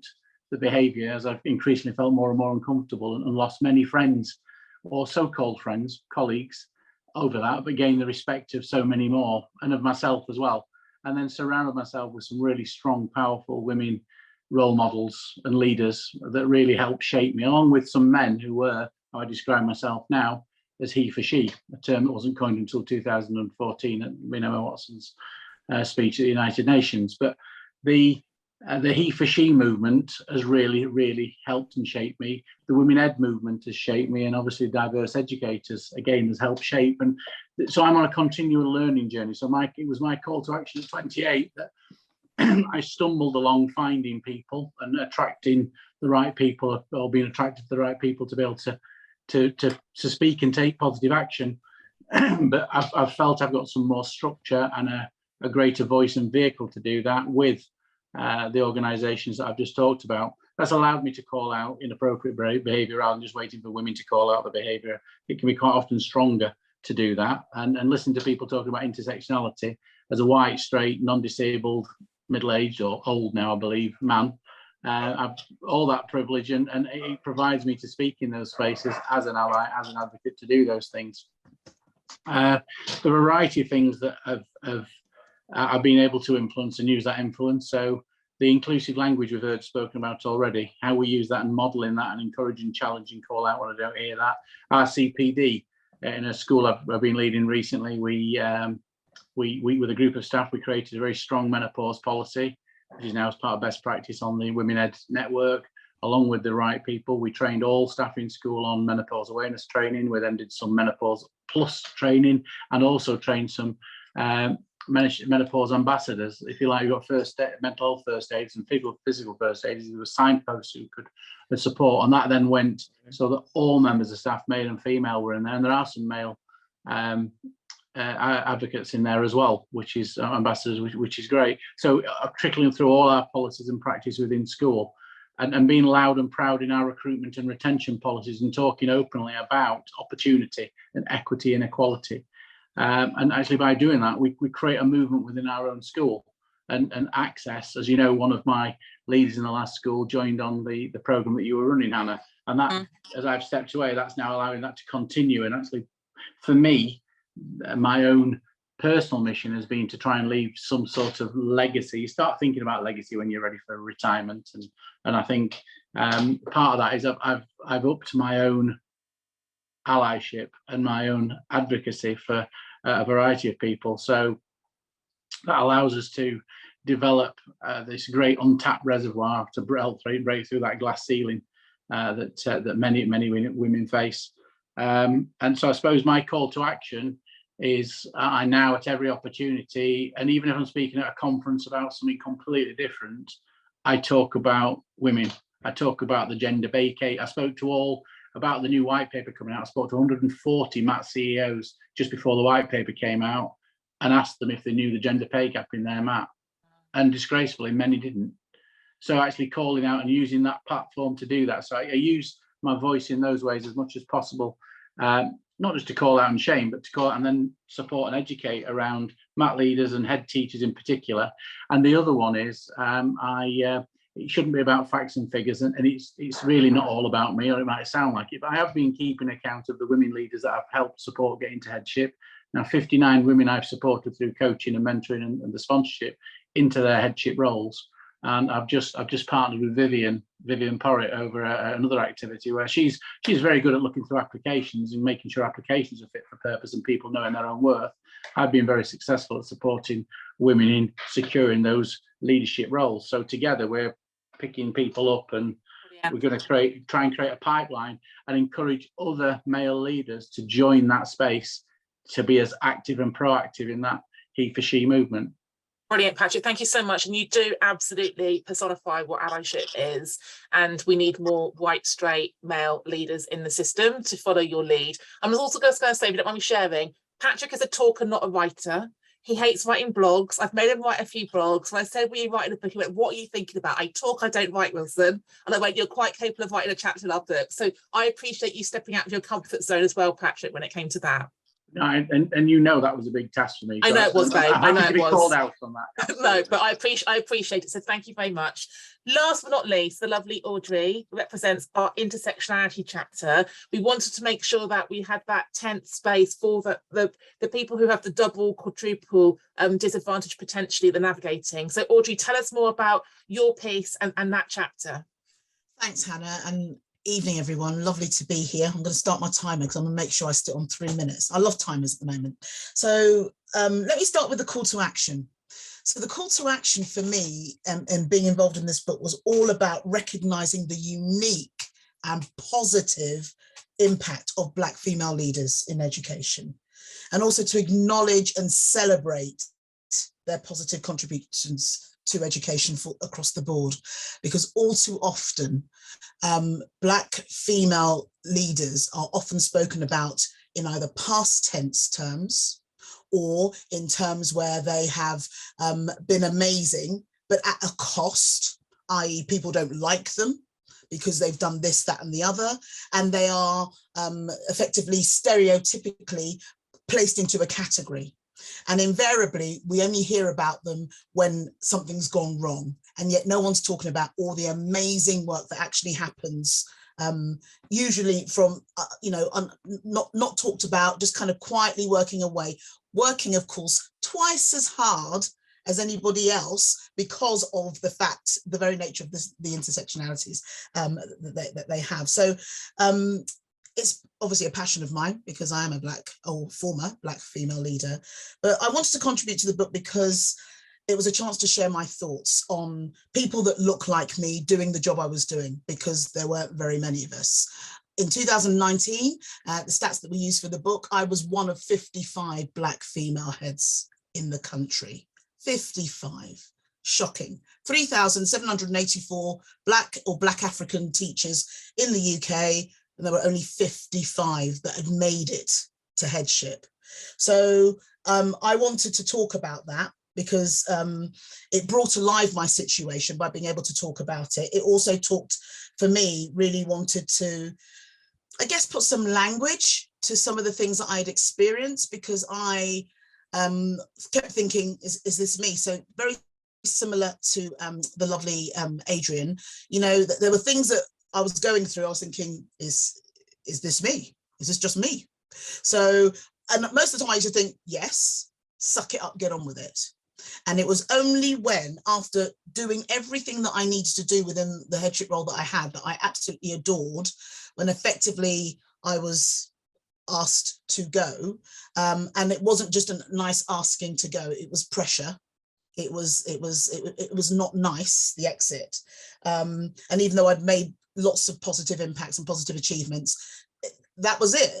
the behaviour, as I've increasingly felt more and more uncomfortable, and lost many friends, or so-called friends, colleagues, over that, but gained the respect of so many more, and of myself as well. And then surrounded myself with some really strong, powerful women role models and leaders that really helped shape me, along with some men who were, how I describe myself now, as he for she, a term that wasn't coined until 2014 at Emma Watson's speech at the United Nations. But the he for she movement has really helped and shaped me. The Women Ed movement has shaped me, and obviously Diverse Educators again has helped shape. And so I'm on a continual learning journey. So it was my call to action at 28 that I stumbled along finding people and attracting the right people, or being attracted to the right people to be able to speak and take positive action. But I've felt I've got some more structure and a greater voice and vehicle to do that with the organisations that I've just talked about. That's allowed me to call out inappropriate behaviour rather than just waiting for women to call out the behaviour. It can be quite often stronger to do that, and listen to people talking about intersectionality as a white, straight, non-disabled, middle-aged or old now, I believe, man. I've all that privilege, and it provides me to speak in those spaces as an ally, as an advocate, to do those things. The variety of things that I've been able to influence and use that influence. So the inclusive language we've heard spoken about already, how we use that and modelling that and encouraging, challenging, call out when I don't hear that. RCPD, in a school I've been leading recently, we with a group of staff, we created a very strong menopause policy, which is now as part of best practice on the Women Ed network. Along with the right people, we trained all staff in school on menopause awareness training. We then did some menopause plus training, and also trained some menopause ambassadors. If you like, you've got mental health first aids and physical first aids. There were signposts who could support, and that then went so that all members of staff, male and female, were in there. And there are some male advocates in there as well, which is ambassadors, which is great. So trickling through all our policies and practice within school, and being loud and proud in our recruitment and retention policies, and talking openly about opportunity and equity and equality. And actually, by doing that, we create a movement within our own school and access. As you know, one of my leaders in the last school joined on the program that you were running, Hannah, and that, as I've stepped away, that's now allowing that to continue. And actually, for me, my own personal mission has been to try and leave some sort of legacy. You start thinking about legacy when you're ready for retirement, and I think part of that is I've upped my own allyship and my own advocacy for a variety of people. So that allows us to develop this great untapped reservoir to help break through that glass ceiling that many women face. And so I suppose my call to action is I now, at every opportunity, and even if I'm speaking at a conference about something completely different, I talk about women. I talk about the gender pay gap. I spoke to all about the new white paper coming out. I spoke to 140 MAT CEOs just before the white paper came out and asked them if they knew the gender pay gap in their MAT. And disgracefully, many didn't. So actually calling out and using that platform to do that. So I use my voice in those ways as much as possible. Not just to call out and shame, but to call out and then support and educate around MAT leaders and head teachers in particular. And the other one is it shouldn't be about facts and figures, and it's really not all about me, or it might sound like it, but I have been keeping account of the women leaders that I've helped support get into headship. Now, 59 women I've supported through coaching and mentoring and the sponsorship into their headship roles. And I've just partnered with Vivian Porritt over another activity where she's very good at looking through applications and making sure applications are fit for purpose and people knowing their own worth. I've been very successful at supporting women in securing those leadership roles. So together we're picking people up, and we're going to try and create a pipeline and encourage other male leaders to join that space to be as active and proactive in that he for she movement. Brilliant, Patrick. Thank you so much. And you do absolutely personify what allyship is. And we need more white, straight male leaders in the system to follow your lead. I'm also going to say, if you don't mind me sharing, Patrick is a talker, not a writer. He hates writing blogs. I've made him write a few blogs. When I said, will you write a book? He went, what are you thinking about? I talk, I don't write, Wilson. And I went, you're quite capable of writing a chapter in our book. So I appreciate you stepping out of your comfort zone as well, Patrick, when it came to that. And you know that was a big task for me. I know it was, babe. I know it was. Called out on that. No, but I appreciate it. So thank you very much. Last but not least, the lovely Audrey represents our intersectionality chapter. We wanted to make sure that we had that tent space for the people who have the double, quadruple disadvantage potentially the navigating. So Audrey, tell us more about your piece and that chapter. Thanks, Hannah. And evening, everyone. Lovely to be here. I'm going to start my timer because I'm going to make sure I stick on 3 minutes. I love timers at the moment. So let me start with the call to action. So the call to action for me and being involved in this book was all about recognizing the unique and positive impact of Black female leaders in education, and also to acknowledge and celebrate their positive contributions to education across the board, because all too often Black female leaders are often spoken about in either past tense terms or in terms where they have been amazing, but at a cost, i.e. people don't like them because they've done this, that, and the other, and they are effectively stereotypically placed into a category. And invariably, we only hear about them when something's gone wrong, and yet no one's talking about all the amazing work that actually happens, usually from, not talked about, just kind of quietly working away, working, of course, twice as hard as anybody else because of the very nature of the intersectionalities that they have. So it's obviously a passion of mine because I am a former Black female leader, but I wanted to contribute to the book because it was a chance to share my thoughts on people that look like me doing the job I was doing, because there weren't very many of us. In 2019, the stats that we used for the book, I was one of 55 Black female heads in the country. 55, shocking. 3,784 Black or Black African teachers in the UK, and there were only 55 that had made it to headship. So I wanted to talk about that because it brought alive my situation by being able to talk about it. It also really wanted to, I guess, put some language to some of the things that I'd experienced, because I kept thinking, is this me? So very similar to the lovely Adrian, that there were things that I was going through. I was thinking, is this me? Is this just me? So, and most of the time I used to think, yes, suck it up, get on with it. And it was only when, after doing everything that I needed to do within the headship role that I had, that I absolutely adored, when effectively I was asked to go, and it wasn't just a nice asking to go, it was pressure. It was not nice, the exit. And even though I'd made lots of positive impacts and positive achievements, that was it.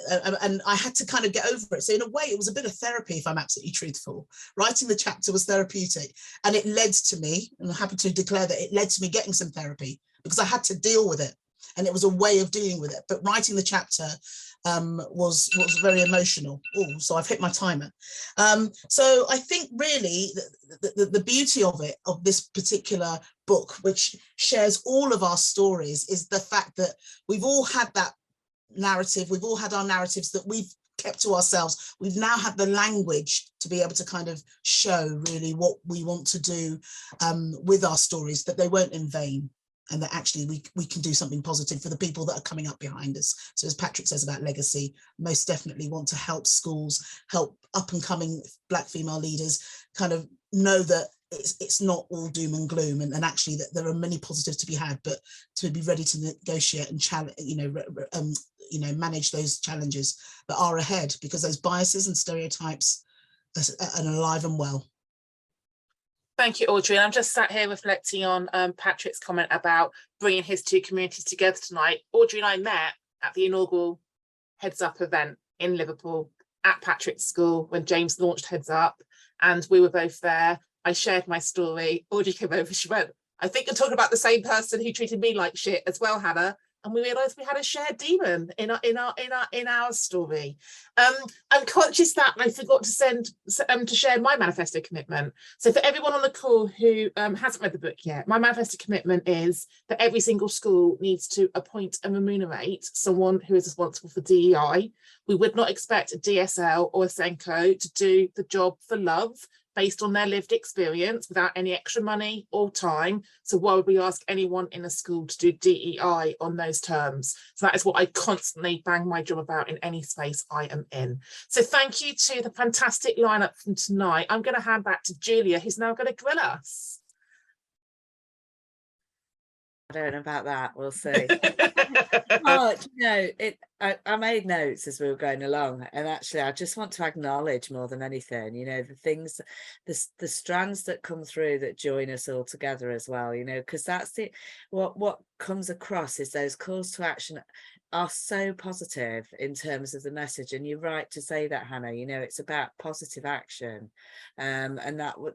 And I had to kind of get over it. So in a way, it was a bit of therapy, if I'm absolutely truthful. Writing the chapter was therapeutic, and it led to me, and I'm happy to declare that it led to me getting some therapy, because I had to deal with it. And it was a way of dealing with it. But writing the chapter was very emotional. Oh, so I've hit my timer. So I think really the beauty of this particular book, which shares all of our stories, is the fact that we've all had that narrative. We've all had our narratives that we've kept to ourselves. We've now had the language to be able to kind of show really what we want to do with our stories, that they weren't in vain, and that actually we can do something positive for the people that are coming up behind us. So as Patrick says about legacy, most definitely want to help schools, help up and coming Black female leaders kind of know that it's not all doom and gloom, and actually that there are many positives to be had, but to be ready to negotiate and challenge, manage those challenges that are ahead, because those biases and stereotypes are alive and well. Thank you, Audrey. And I'm just sat here reflecting on Patrick's comment about bringing his two communities together tonight. Audrey and I met at the inaugural HeadsUp event in Liverpool at Patrick's school when James launched HeadsUp, and we were both there. I shared my story. Audrey came over, she went, I think you're talking about the same person who treated me like shit as well, Hannah. And we realised we had a shared demon in our story. I'm conscious that I forgot to share my manifesto commitment. So for everyone on the call who hasn't read the book yet, my manifesto commitment is that every single school needs to appoint and remunerate someone who is responsible for DEI. We would not expect a DSL or a Senko to do the job for love, based on their lived experience, without any extra money or time. So why would we ask anyone in a school to do DEI on those terms? So that is what I constantly bang my drum about in any space I am in. So thank you to the fantastic lineup from tonight. I'm going to hand back to Julia, who's now going to grill us. I don't know about that, we'll see. I made notes as we were going along, and actually I just want to acknowledge more than anything, the things, the strands that come through that join us all together as well, because that's it. What comes across is those calls to action are so positive in terms of the message. And you're right to say that, Hannah, you know, it's about positive action, and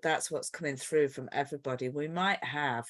that's what's coming through from everybody. We might have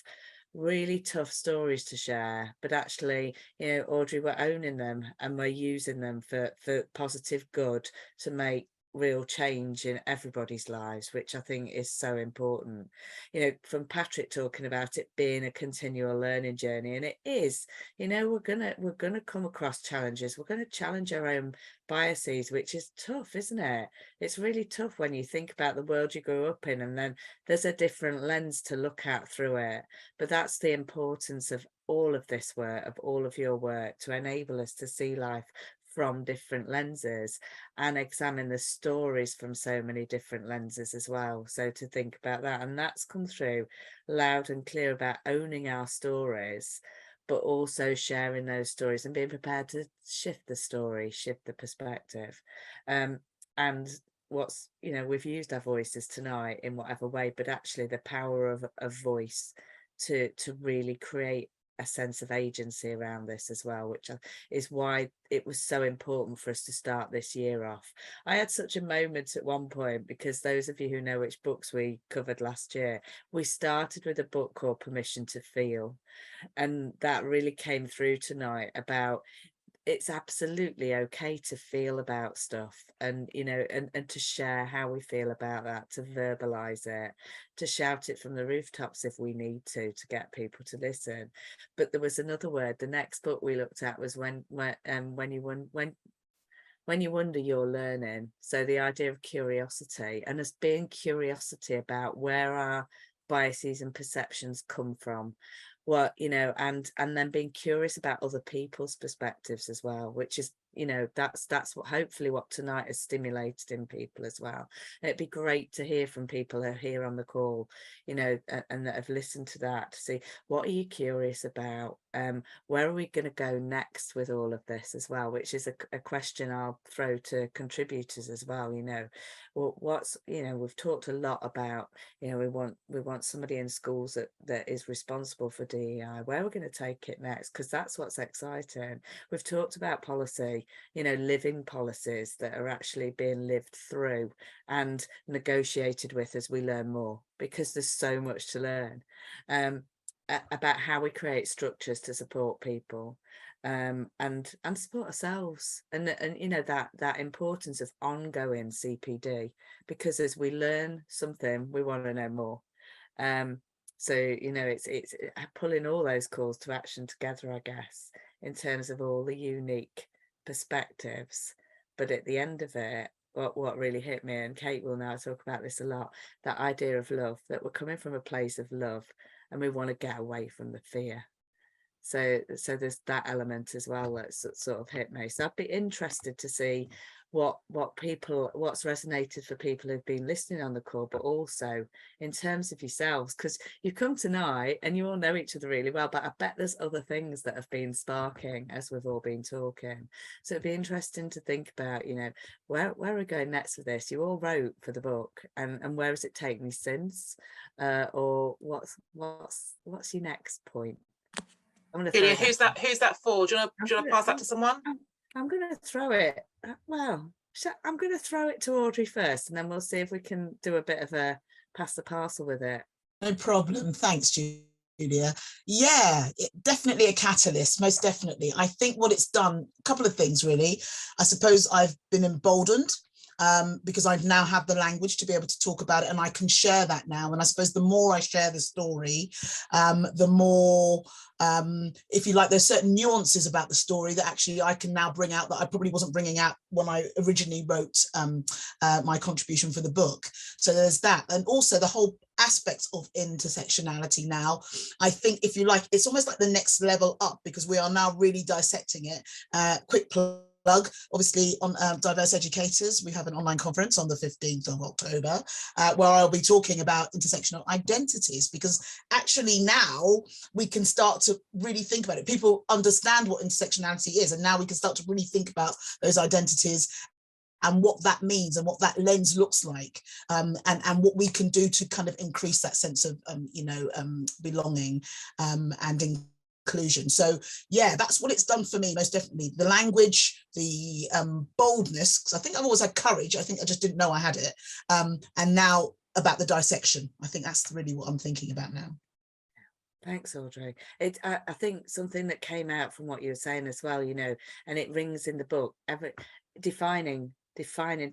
really tough stories to share, but actually, you know, Audrey, we're owning them and we're using them for positive good to make real change in everybody's lives, which I think is so important. You know, from Patrick talking about it being a continual learning journey, and it is, you know, we're gonna come across challenges, we're going to challenge our own biases, which is tough, isn't it? It's really tough when you think about the world you grew up in, and then there's a different lens to look at through it. But that's the importance of all of this work, of all of your work, to enable us to see life from different lenses and examine the stories from so many different lenses as well. So to think about that, and that's come through loud and clear about owning our stories, but also sharing those stories and being prepared to shift the story, shift the perspective. And what's, you know, we've used our voices tonight in whatever way, but actually the power of voice to really create a sense of agency around this as well, which is why it was so important for us to start this year off. I had such a moment at one point, because those of you who know which books we covered last year, we started with a book called Permission to Feel, and that really came through tonight about it's absolutely okay to feel about stuff, and you know, and to share how we feel about that, to verbalize it, to shout it from the rooftops if we need to get people to listen. But there was another word. The next book we looked at was when you wonder, you're learning. So the idea of curiosity, and us being curiosity about where our biases and perceptions come from, what, you know, and then being curious about other people's perspectives as well, which is, you know, that's what hopefully what tonight has stimulated in people as well. And it'd be great to hear from people who are here on the call, you know, and that have listened to that, to see what are you curious about, where are we going to go next with all of this as well, which is a question I'll throw to contributors as well. You know, what's, you know, we've talked a lot about, you know, we want somebody in schools that is responsible for DEI, where we're going to take it next, because that's what's exciting. We've talked about policy, you know, living policies that are actually being lived through and negotiated with as we learn more, because there's so much to learn about how we create structures to support people, and support ourselves, and you know, that importance of ongoing CPD, because as we learn something, we want to know more. So, you know, it's pulling all those calls to action together, I guess, in terms of all the unique perspectives. But at the end of it, what really hit me, and Kate will now talk about this a lot, that idea of love, that we're coming from a place of love and we want to get away from the fear. So there's that element as well that's sort of hit me. So I'd be interested to see what's resonated for people who've been listening on the call, but also in terms of yourselves, because you come tonight and you all know each other really well, but I bet there's other things that have been sparking as we've all been talking. So it'd be interesting to think about, you know, where are we going next with this? You all wrote for the book, and where has it taken you since, or what's your next point? Julia, who's that for? Do you want to pass that to someone? I'm going to throw it. Well, I'm going to throw it to Audrey first, and then we'll see if we can do a bit of a pass the parcel with it. No problem. Thanks, Julia. Yeah, definitely a catalyst, most definitely. I think what it's done, a couple of things really. I suppose I've been emboldened because I now have the language to be able to talk about it, and I can share that now. And I suppose the more I share the story, the more, if you like, there's certain nuances about the story that actually I can now bring out that I probably wasn't bringing out when I originally wrote my contribution for the book. So there's that. And also the whole aspects of intersectionality now, I think, if you like, it's almost like the next level up, because we are now really dissecting it. Quick plug, obviously, on Diverse Educators, we have an online conference on the 15th of October where I'll be talking about intersectional identities, because actually now we can start to really think about it. People understand what intersectionality is, and now we can start to really think about those identities and what that means and what that lens looks like, and what we can do to kind of increase that sense of belonging and inclusion. So yeah, that's what it's done for me, most definitely. The language, the boldness, because I think I've always had courage. I think I just didn't know I had it. And now about the dissection. I think that's really what I'm thinking about now. Thanks, Audrey. I think something that came out from what you were saying as well, you know, and it rings in the book, defining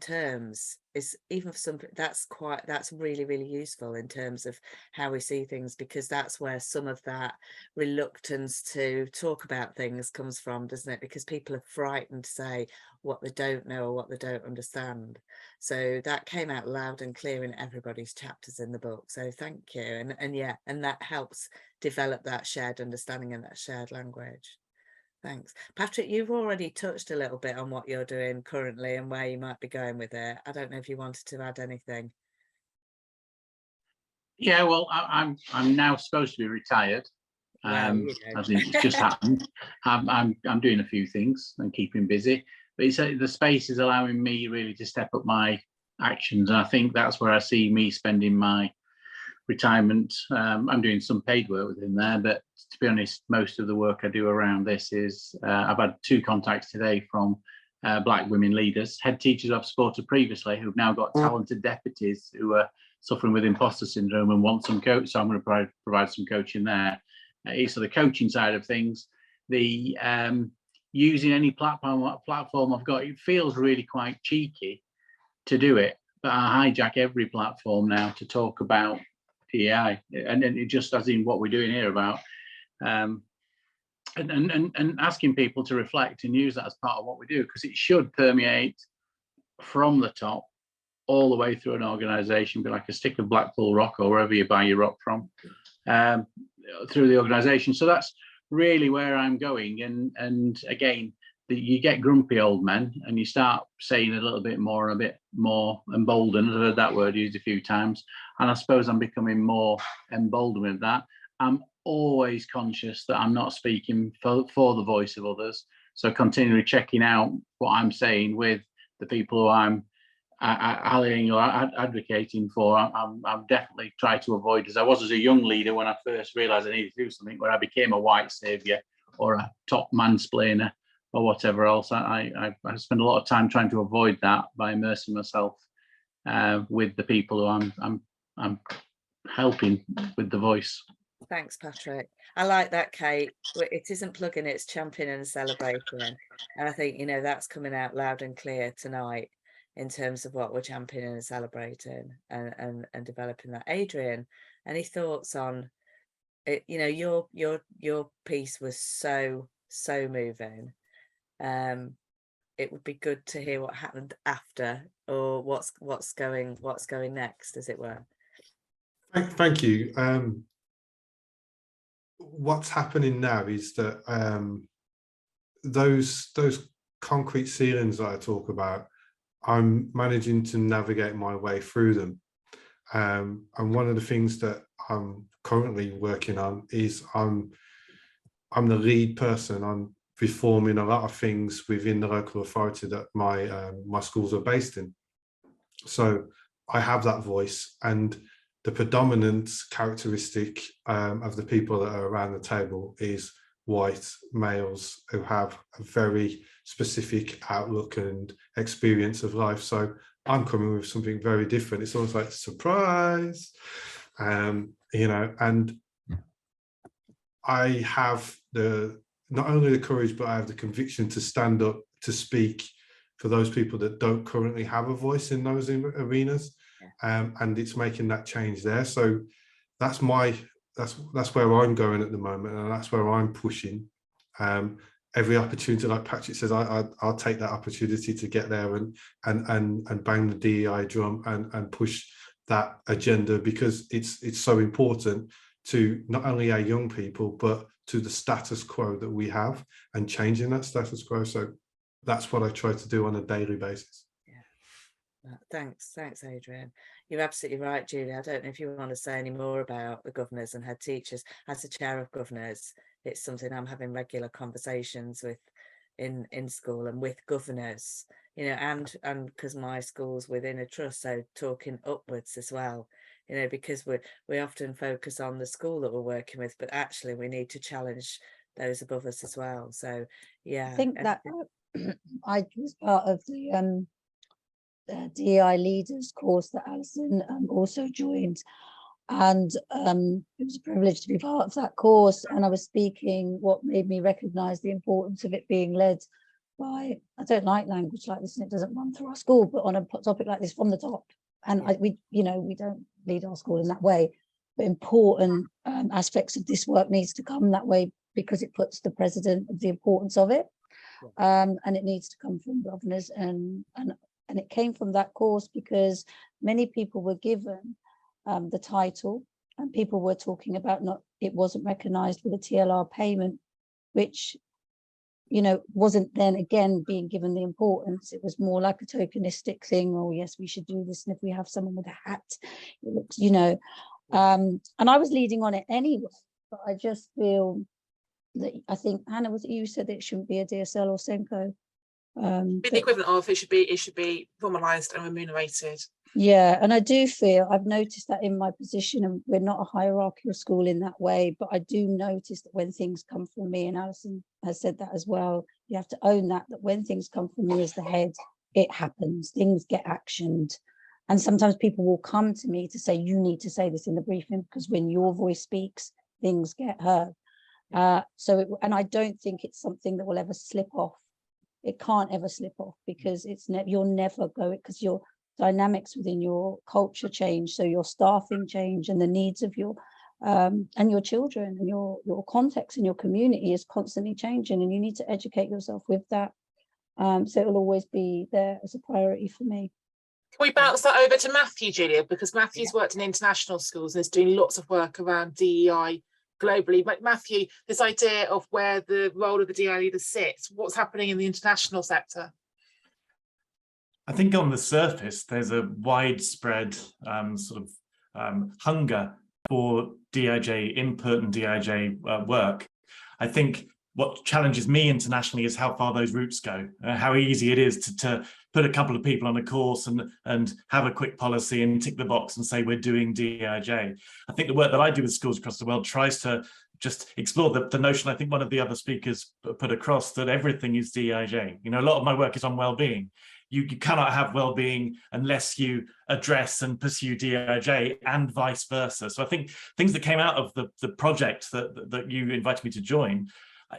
terms is, even for some, that's really, really useful in terms of how we see things, because that's where some of that reluctance to talk about things comes from, doesn't it? Because people are frightened to say what they don't know or what they don't understand. So that came out loud and clear in everybody's chapters in the book. So thank you. And yeah, and that helps develop that shared understanding and that shared language. Thanks. Patrick, you've already touched a little bit on what you're doing currently and where you might be going with it. I don't know if you wanted to add anything. Yeah, well, I'm now supposed to be retired. Well, you know. As it's just happened. I'm doing a few things and keeping busy, but the space is allowing me really to step up my actions, and I think that's where I see me spending my retirement. I'm doing some paid work within there, but to be honest, most of the work I do around this is I've had 2 contacts today from Black women leaders, head teachers I've supported previously, who've now got talented deputies who are suffering with imposter syndrome and want some coach. So I'm going to provide some coaching there. So the coaching side of things, the using any platform I've got, it feels really quite cheeky to do it, but I hijack every platform now to talk about DEI, and it just as in what we're doing here about and asking people to reflect and use that as part of what we do, because it should permeate from the top all the way through an organization, be like a stick of Blackpool rock or wherever you buy your rock from, through the organization. So that's really where I'm going. And again, you get grumpy old men and you start saying a little bit more emboldened. I've heard that word used a few times, and I suppose I'm becoming more emboldened with that. I'm always conscious that I'm not speaking for the voice of others, so continually checking out what I'm saying with the people who I'm allying or advocating for. I'm definitely trying to avoid, as I was as a young leader when I first realized I needed to do something, where I became a white savior or a top mansplainer or whatever else. I spend a lot of time trying to avoid that by immersing myself with the people who I'm helping with the voice. Thanks, Patrick. I like that, Kate. It isn't plugging, it's championing and celebrating. And I think, you know, that's coming out loud and clear tonight in terms of what we're championing and celebrating and developing that. Adrian, any thoughts on it? You know, your piece was so moving. It would be good to hear what happened after, or what's going next, as it were. Thank you. What's happening now is that those concrete ceilings that I talk about, I'm managing to navigate my way through them. And one of the things that I'm currently working on is I'm the lead person on reforming a lot of things within the local authority that my schools are based in. So I have that voice, and the predominant characteristic of the people that are around the table is white males who have a very specific outlook and experience of life. So I'm coming with something very different. It's almost like surprise, you know, and I have not only the courage, but I have the conviction to stand up to speak for those people that don't currently have a voice in those arenas. And it's making that change there. So that's where I'm going at the moment, and that's where I'm pushing. Every opportunity, like Patrick says, I'll take that opportunity to get there and bang the DEI drum and push that agenda, because it's so important to not only our young people, but to the status quo that we have, and changing that status quo. So that's what I try to do on a daily basis. Thanks, Adrian. You're absolutely right, Julie. I don't know if you want to say any more about the governors and head teachers. As the chair of governors, it's something I'm having regular conversations with in school and with governors, you know, and because my school's within a trust, so talking upwards as well, you know, because we often focus on the school that we're working with, but actually we need to challenge those above us as well. So yeah, I think that I was part of the DEI leaders course that Alison also joined, and it was a privilege to be part of that course. And I was speaking, what made me recognize the importance of it being led by, I don't like language like this and it doesn't run through our school, but on a topic like this, from the top. And we don't lead our school in that way, but important aspects of this work needs to come that way, because it puts the president of the importance of it. And it needs to come from governors, and it came from that course because many people were given the title, and people were talking about it wasn't recognized with a TLR payment, which wasn't then again being given the importance. It was more like a tokenistic thing. Oh yes, we should do this, and if we have someone with a hat, it looks, and I was leading on it anyway, but I just feel that, I think Hannah, was it you said that it shouldn't be a DSL or SENCO? The equivalent of it should be formalized and remunerated. Yeah, and I do feel, I've noticed that in my position, and we're not a hierarchical school in that way, but I do notice that when things come from me, and Alison has said that as well, you have to own that when things come from me as the head, it happens, things get actioned. And sometimes people will come to me to say, you need to say this in the briefing, because when your voice speaks, things get heard. And I don't think it's something that will ever slip off. It can't ever slip off, because you'll never go, because your dynamics within your culture change, so your staffing change, and the needs of your and your children and your context and your community is constantly changing, and you need to educate yourself with that. So it will always be there as a priority for me. Can we bounce that over to Matthew, Julia, because Matthew's worked in international schools and is doing lots of work around DEI globally. But Matthew, this idea of where the role of the DEI leader sits, what's happening in the international sector? I think on the surface, there's a widespread hunger for DIJ input and DIJ work. I think what challenges me internationally is how far those routes go, how easy it is to put a couple of people on a course and have a quick policy and tick the box and say we're doing DIJ. I think the work that I do with schools across the world tries to just explore the notion. I think one of the other speakers put across that everything is DIJ. A lot of my work is on well-being. You cannot have well-being unless you address and pursue DIJ, and vice versa. So I think things that came out of the project that you invited me to join,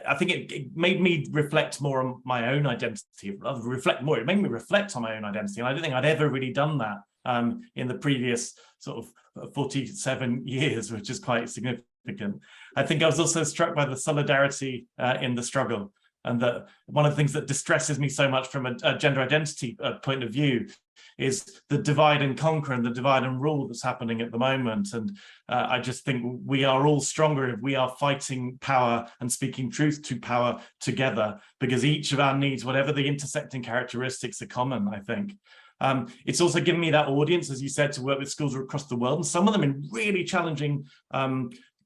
I think it made me reflect more on my own identity. It made me reflect on my own identity. And I don't think I'd ever really done that in the previous sort of 47 years, which is quite significant. I think I was also struck by the solidarity in the struggle. And that one of the things that distresses me so much from a gender identity point of view is the divide and conquer and the divide and rule that's happening at the moment. And I just think we are all stronger if we are fighting power and speaking truth to power together, because each of our needs, whatever the intersecting characteristics, are common, I think. It's also given me that audience, as you said, to work with schools across the world, and some of them in really challenging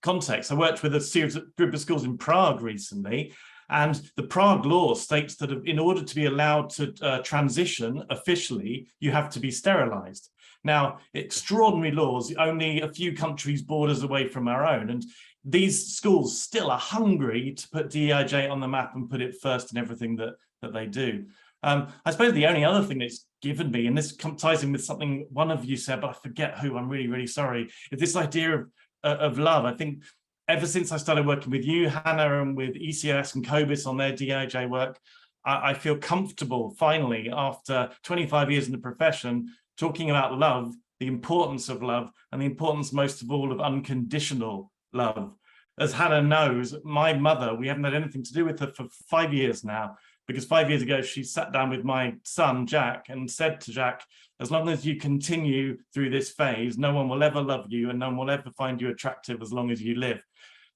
contexts. I worked with a group of schools in Prague recently, and the Prague law states that in order to be allowed to transition officially, you have to be sterilized. Now, extraordinary laws, only a few countries borders away from our own. And these schools still are hungry to put DEIJ on the map and put it first in everything that they do. I suppose the only other thing that's given me, and this ties in with something one of you said, but I forget who, I'm really, really sorry, is this idea of love. I think ever since I started working with you, Hannah, and with ECOS and COBIS on their DIJ work, I feel comfortable, finally, after 25 years in the profession, talking about love, the importance of love, and the importance, most of all, of unconditional love. As Hannah knows, my mother, we haven't had anything to do with her for 5 years now, because 5 years ago, she sat down with my son, Jack, and said to Jack, as long as you continue through this phase, no one will ever love you and no one will ever find you attractive as long as you live.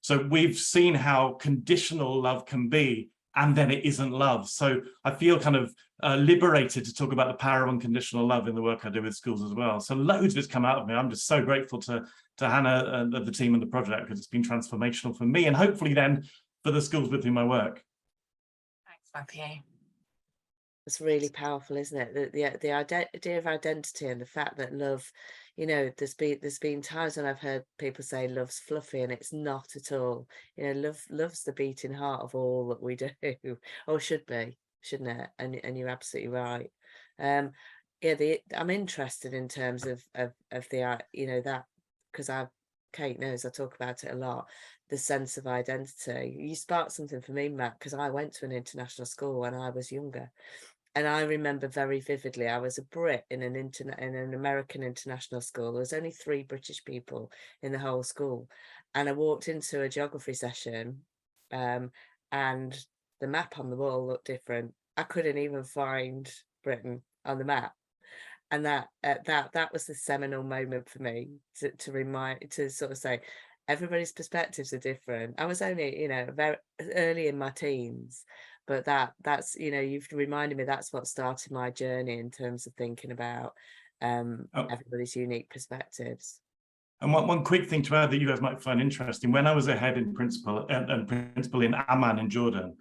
So we've seen how conditional love can be, and then it isn't love. So I feel kind of liberated to talk about the power of unconditional love in the work I do with schools as well. So loads of it's come out of me. I'm just so grateful to Hannah and the team and the project, because it's been transformational for me and hopefully then for the schools with whom I work. Thanks, Matthew. It's really powerful, isn't it? The idea of identity and the fact that love, you know, there's been times when I've heard people say love's fluffy, and it's not at all. You know, love's the beating heart of all that we do, or should be, shouldn't it? And you're absolutely right. Yeah, I'm interested in terms of the you know, that, because Kate knows I talk about it a lot, the sense of identity. You sparked something for me, Matt, because I went to an international school when I was younger. And I remember very vividly, I was a Brit in an American international school. There was only 3 British people in the whole school. And I walked into a geography session, and the map on the wall looked different. I couldn't even find Britain on the map. And that was the seminal moment for me to sort of say, everybody's perspectives are different. I was only, you know, very early in my teens, but that's, you know, you've reminded me, that's what started my journey in terms of thinking about everybody's unique perspectives. And one quick thing to add that you guys might find interesting: when I was a head in principal in Amman in Jordan,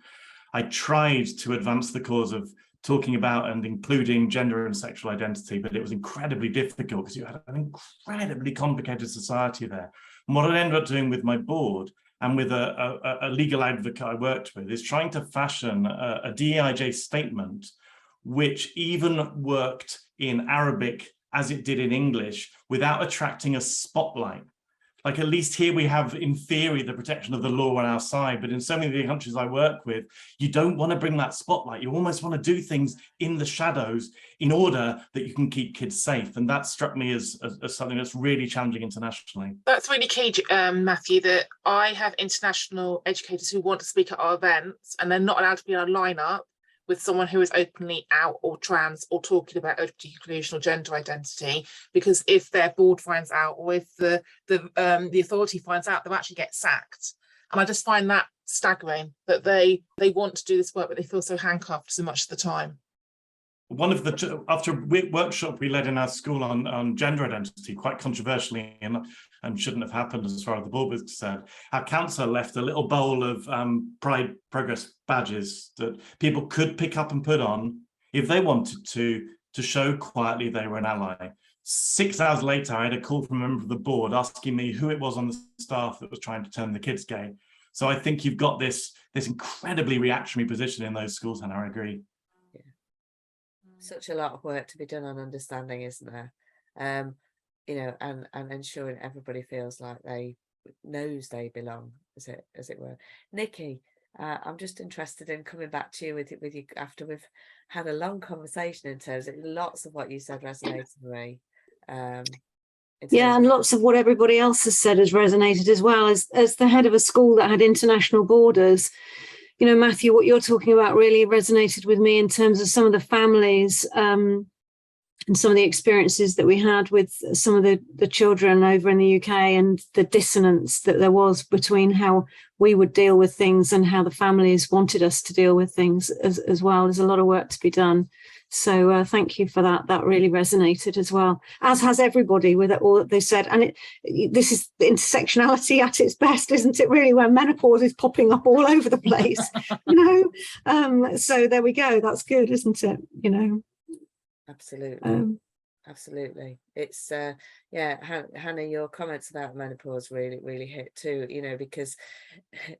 I tried to advance the cause of talking about and including gender and sexual identity, but it was incredibly difficult because you had an incredibly complicated society there. And what I ended up doing with my board and with a legal advocate I worked with is trying to fashion a DEIJ statement which even worked in Arabic as it did in English without attracting a spotlight. Like, at least here we have, in theory, the protection of the law on our side, but in so many of the countries I work with, you don't want to bring that spotlight. You almost want to do things in the shadows in order that you can keep kids safe. And that struck me as something that's really challenging internationally. That's really key, Matthew, that I have international educators who want to speak at our events, and they're not allowed to be on a lineup with someone who is openly out or trans or talking about LGBT or gender identity, because if their board finds out, or if the authority finds out, they'll actually get sacked. And I just find that staggering, that they want to do this work, but they feel so handcuffed so much of the time. One of the, after a workshop we led in our school on gender identity, quite controversially and shouldn't have happened as far as the board was concerned, our councillor left a little bowl of Pride Progress badges that people could pick up and put on if they wanted to show quietly they were an ally. 6 hours later, I had a call from a member of the board asking me who it was on the staff that was trying to turn the kids gay. So I think you've got this incredibly reactionary position in those schools, and I agree. Such a lot of work to be done on understanding, isn't there? You know, and ensuring everybody feels like they knows they belong, as it were. Nikki, I'm just interested in coming back to you with you after we've had a long conversation in terms of lots of what you said resonated with me. Yeah, and lots of what everybody else has said has resonated as well. As the head of a school that had international borders, you know, Matthew, what you're talking about really resonated with me in terms of some of the families and some of the experiences that we had with some of the children over in the UK, and the dissonance that there was between how we would deal with things and how the families wanted us to deal with things as well. There's a lot of work to be done. So thank you for that. That really resonated as well, as has everybody with all that they said. And this is the intersectionality at its best, isn't it, really, where menopause is popping up all over the place, you know? So there we go. That's good, isn't it? You know? Absolutely. Absolutely. It's yeah, Hannah, your comments about menopause really hit too, you know, because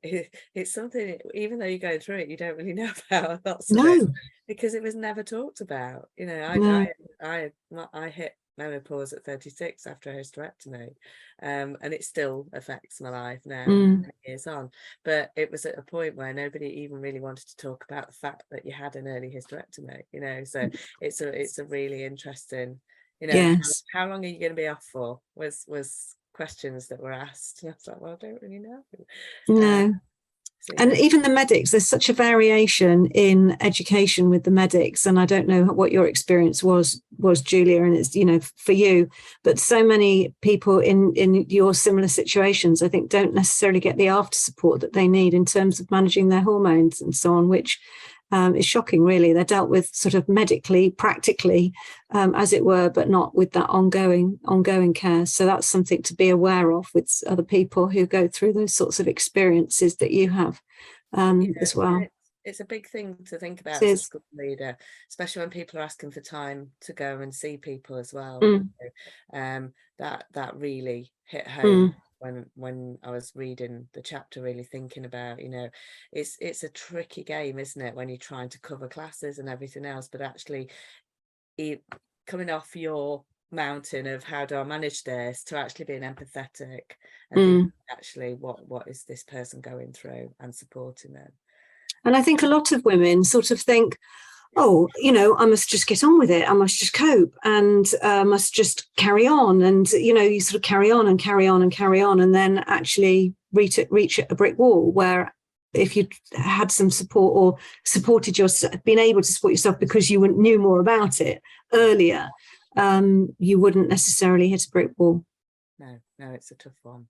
it's something, even though you go through it, you don't really know about lots of it, because it was never talked about. You know, I hit menopause at 36 after a hysterectomy, and it still affects my life now, 10 years on. But it was at a point where nobody even really wanted to talk about the fact that you had an early hysterectomy, you know. So it's a really interesting, you know, yes. How long are you going to be off for was questions that were asked. And I was like, well, I don't really know. No. So, and even the medics, there's such a variation in education with the medics, and I don't know what your experience was Julia, and it's, you know, for you, but so many people in your similar situations, I think, don't necessarily get the after support that they need in terms of managing their hormones and so on, which is shocking, really. They're dealt with sort of medically, practically, as it were, but not with that ongoing care. So that's something to be aware of with other people who go through those sorts of experiences that you have as well. It's a big thing to think about as a school leader, especially when people are asking for time to go and see people as well. That really hit home when I was reading the chapter, really thinking about, it's a tricky game, isn't it, when you're trying to cover classes and everything else, but actually coming off your mountain of how do I manage this to actually being empathetic and thinking, actually what is this person going through, and supporting them. And I think a lot of women sort of think, oh, I must just get on with it. I must just cope and must just carry on. And, you sort of carry on and carry on and carry on, and then actually reach a brick wall where if you'd had some support or supported yourself, been able to support yourself because you knew more about it earlier, you wouldn't necessarily hit a brick wall. No, it's a tough one.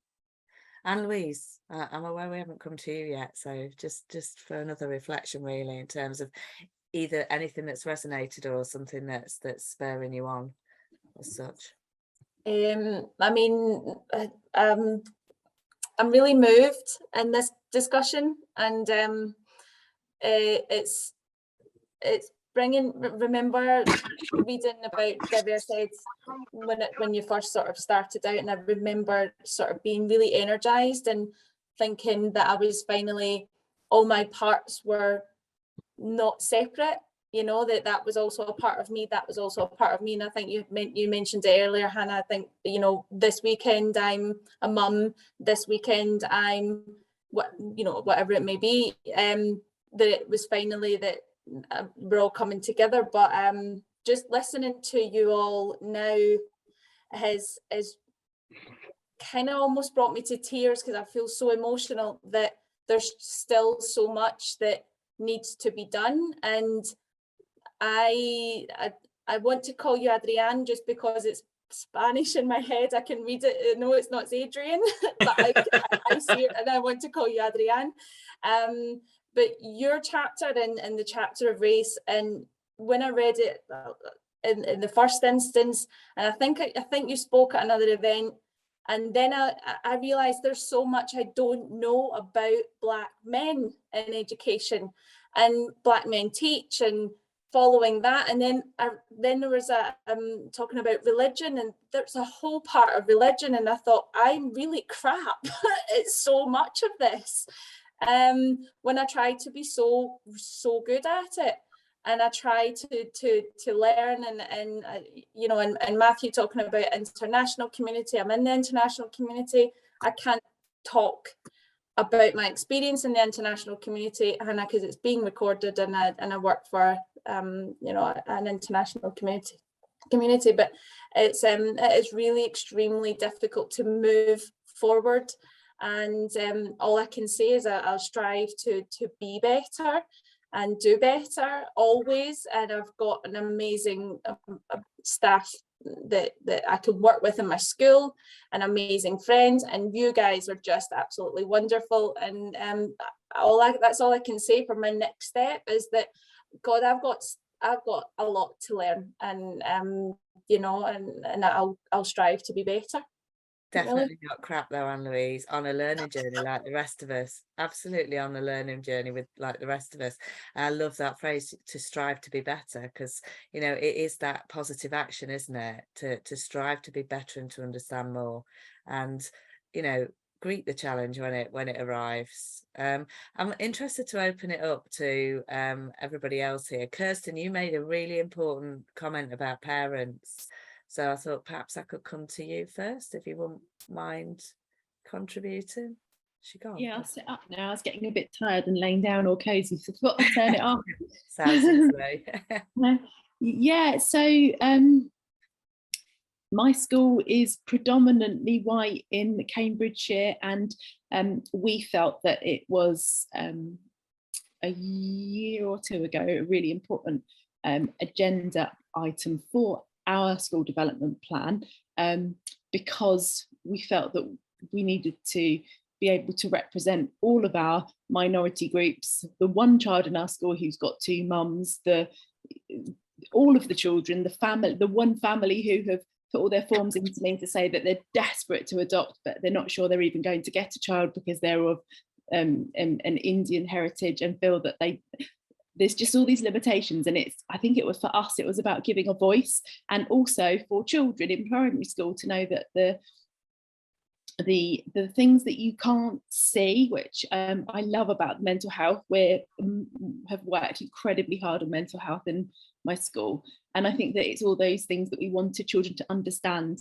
And Louise, I'm aware we haven't come to you yet, so just for another reflection, really, in terms of either anything that's resonated or something that's spurring you on as such. I mean, I'm really moved in this discussion, and it's remember reading about diverse eds when you first sort of started out, and I remember sort of being really energized and thinking that I was finally, all my parts were not separate, that was also a part of me, that was also a part of me. And I think you mentioned it earlier, Hannah. I think, this weekend I'm a mum, this weekend I'm whatever it may be, that it was finally that we're all coming together. But just listening to you all now has kind of almost brought me to tears, because I feel so emotional that there's still so much that needs to be done. And I want to call you Adrienne just because it's Spanish in my head. I can read it. No, it's not, it's Adrian, but I see it and I want to call you Adrienne. But your chapter and the chapter of race, and when I read it in the first instance, and I think you spoke at another event, and then I realised there's so much I don't know about Black men in education, and Black men teach, and following that. And then there was talking about religion, and there's a whole part of religion, and I thought, I'm really crap it's so much of this. When I tried to be so good at it, and I try to learn, and Matthew talking about international community, I'm in the international community. I can't talk about my experience in the international community, Hannah, because it's being recorded, and I work for an international community, but it is really extremely difficult to move forward. And all I can say is I'll strive to be better and do better always. And I've got an amazing staff that I can work with in my school, and amazing friends, and you guys are just absolutely wonderful. And that's all I can say for my next step is that, God, I've got a lot to learn, and and I'll strive to be better. Definitely not crap though, Anne-Louise, on a learning journey like the rest of us. Absolutely on a learning journey with like the rest of us. And I love that phrase, to strive to be better, because it is that positive action, isn't it, to strive to be better and to understand more, and greet the challenge when it arrives. I'm interested to open it up to everybody else here. Kirsten, you made a really important comment about parents. So I thought perhaps I could come to you first, if you wouldn't mind contributing. She gone? Yeah, I'll sit up now. I was getting a bit tired and laying down all cozy, so I forgot to turn it off. Sounds easy. Yeah, so my school is predominantly white in Cambridgeshire, and we felt that it was a year or two ago a really important agenda item for our school development plan, because we felt that we needed to be able to represent all of our minority groups, the one child in our school who's got two mums, all of the children, the one family who have put all their forms into me to say that they're desperate to adopt, but they're not sure they're even going to get a child because they're of an Indian heritage and feel that there's just all these limitations. And I think it was for us, it was about giving a voice, and also for children in primary school to know that the things that you can't see, which I love about mental health. We have worked incredibly hard on mental health in my school, and I think that it's all those things that we wanted children to understand.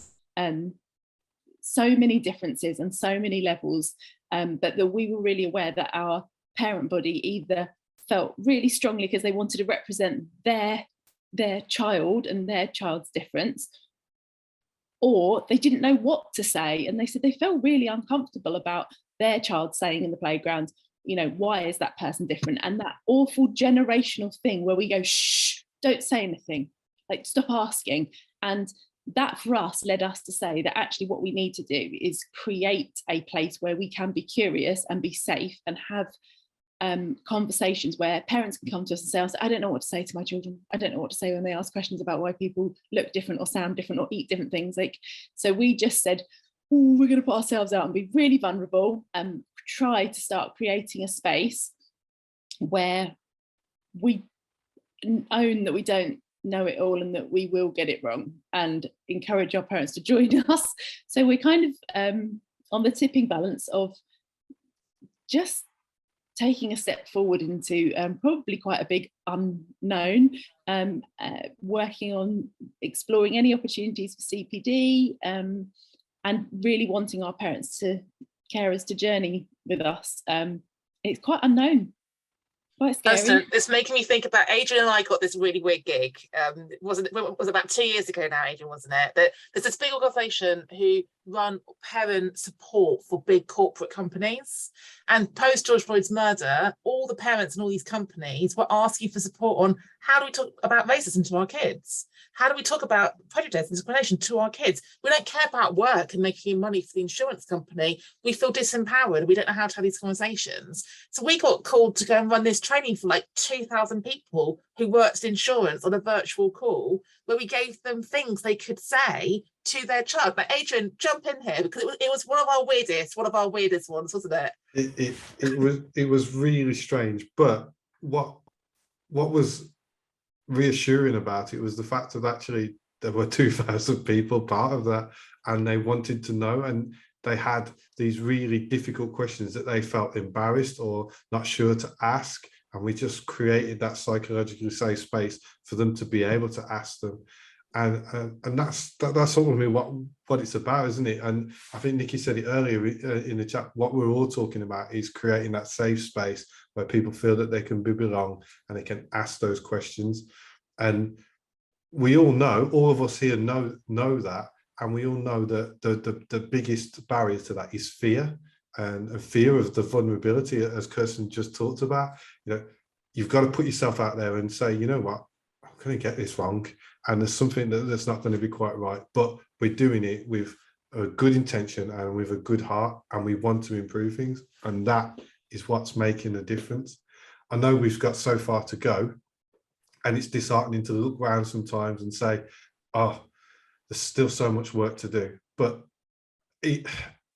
So many differences and so many levels, but that we were really aware that our parent body either felt really strongly because they wanted to represent their child and their child's difference, or they didn't know what to say, and they said they felt really uncomfortable about their child saying in the playground, you know, why is that person different? And that awful generational thing where we go, shh, don't say anything, like stop asking. And that for us led us to say that actually what we need to do is create a place where we can be curious and be safe and have conversations where parents can come to us and say, I don't know what to say to my children. I don't know what to say when they ask questions about why people look different or sound different or eat different things. So we just said, we're going to put ourselves out and be really vulnerable and try to start creating a space where we own that we don't know it all and that we will get it wrong, and encourage our parents to join us. So we're kind of on the tipping balance of just taking a step forward into probably quite a big unknown, working on exploring any opportunities for CPD, and really wanting our parents to carers to journey with us. It's quite unknown, quite scary. It's making me think about Adrian and I got this really weird gig. It was about 2 years ago now, Adrian, wasn't it? That there's this big organisation who run parent support for big corporate companies. And post George Floyd's murder, all the parents in all these companies were asking for support on how do we talk about racism to our kids? How do we talk about prejudice and discrimination to our kids? We don't care about work and making money for the insurance company. We feel disempowered. We don't know how to have these conversations. So we got called to go and run this training for like 2,000 people who worked in insurance on a virtual call, where we gave them things they could say to their child. But Adrian, jump in here, because it was one of our weirdest ones, wasn't it? It was really strange. But what was reassuring about it was the fact that actually there were 2,000 people part of that, and they wanted to know, and they had these really difficult questions that they felt embarrassed or not sure to ask, and we just created that psychologically safe space for them to be able to ask them. And that's ultimately what it's about, isn't it? And I think Nikki said it earlier in the chat. What we're all talking about is creating that safe space where people feel that they can belong and they can ask those questions. And we all know, all of us here know that, and we all know that the biggest barrier to that is fear, and a fear of the vulnerability, as Kirsten just talked about. You know, you've got to put yourself out there and say, you know what, I'm going to get this wrong, and there's something that's not going to be quite right, but we're doing it with a good intention and with a good heart, and we want to improve things, and that is what's making a difference. I know we've got so far to go, and it's disheartening to look around sometimes and say, oh, there's still so much work to do. But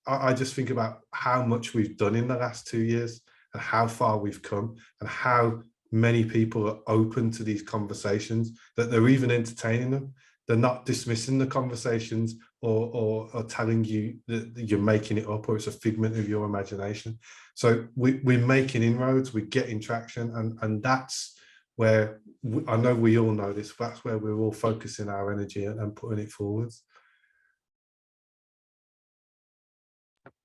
I just think about how much we've done in the last 2 years and how far we've come, and how many people are open to these conversations, that they're even entertaining them. They're not dismissing the conversations or telling you that you're making it up or it's a figment of your imagination. So we're making inroads, we're getting traction, and that's where I know we all know this, that's where we're all focusing our energy and putting it forwards.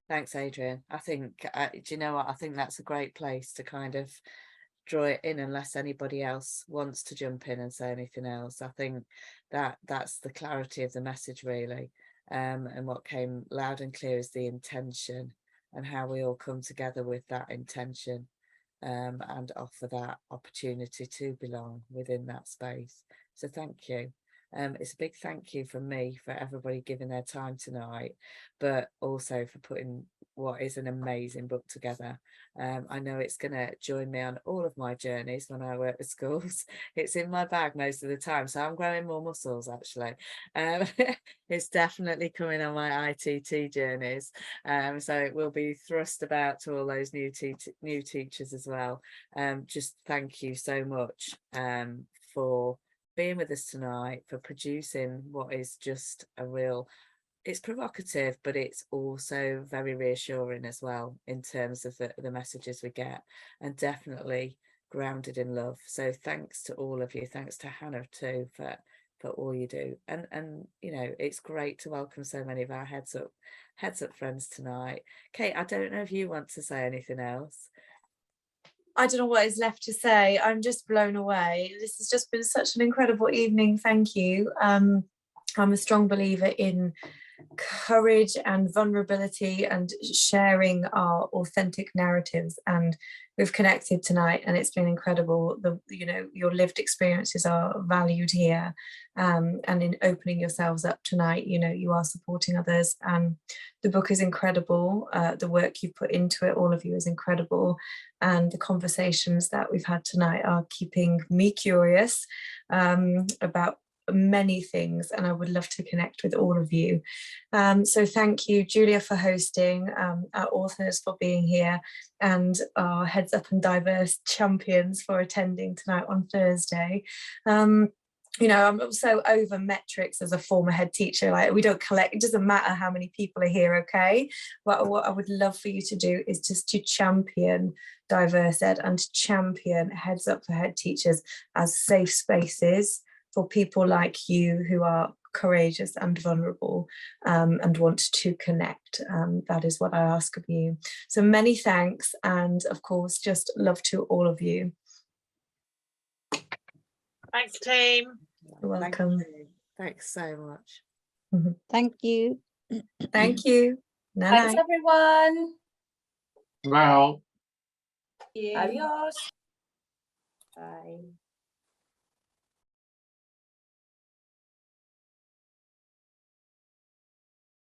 Thanks, Adrian. I think, do you know what? I think that's a great place to kind of draw it in, unless anybody else wants to jump in and say anything else. I think that's the clarity of the message, really. And what came loud and clear is the intention, and how we all come together with that intention, and offer that opportunity to belong within that space. So thank you. It's a big thank you from me for everybody giving their time tonight, but also for putting what is an amazing book together. I know it's going to join me on all of my journeys when I work with schools. It's in my bag most of the time, so I'm growing more muscles actually. It's definitely coming on my ITT journeys, so it will be thrust about to all those new teachers as well. Just thank you so much for being with us tonight, for producing what is just a real, it's provocative, but it's also very reassuring as well in terms of the messages we get, and definitely grounded in love. So thanks to all of you. Thanks to Hannah too for all you do. And you know, it's great to welcome so many of our Heads Up friends tonight. Kate, I don't know if you want to say anything else. I don't know what is left to say. I'm just blown away. This has just been such an incredible evening. Thank you. I'm a strong believer in courage and vulnerability and sharing our authentic narratives, and we've connected tonight and it's been incredible. You know, your lived experiences are valued here, and in opening yourselves up tonight, you know, you are supporting others. The book is incredible. The work you put into it, all of you, is incredible, and the conversations that we've had tonight are keeping me curious about many things, and I would love to connect with all of you. So thank you, Julia, for hosting, our authors for being here, and our Heads Up and Diverse champions for attending tonight on Thursday. You know, I'm also over metrics as a former head teacher. Like, we don't collect, it doesn't matter how many people are here, okay? But what I would love for you to do is just to champion diverse ed and champion Heads Up for Head Teachers as safe spaces for people like you who are courageous and vulnerable, and want to connect. That is what I ask of you. So many thanks, and of course, just love to all of you. Thanks, team. You're welcome. Thanks so much. Thank you. Thank you. Thanks, everyone. Well. Adios. Bye.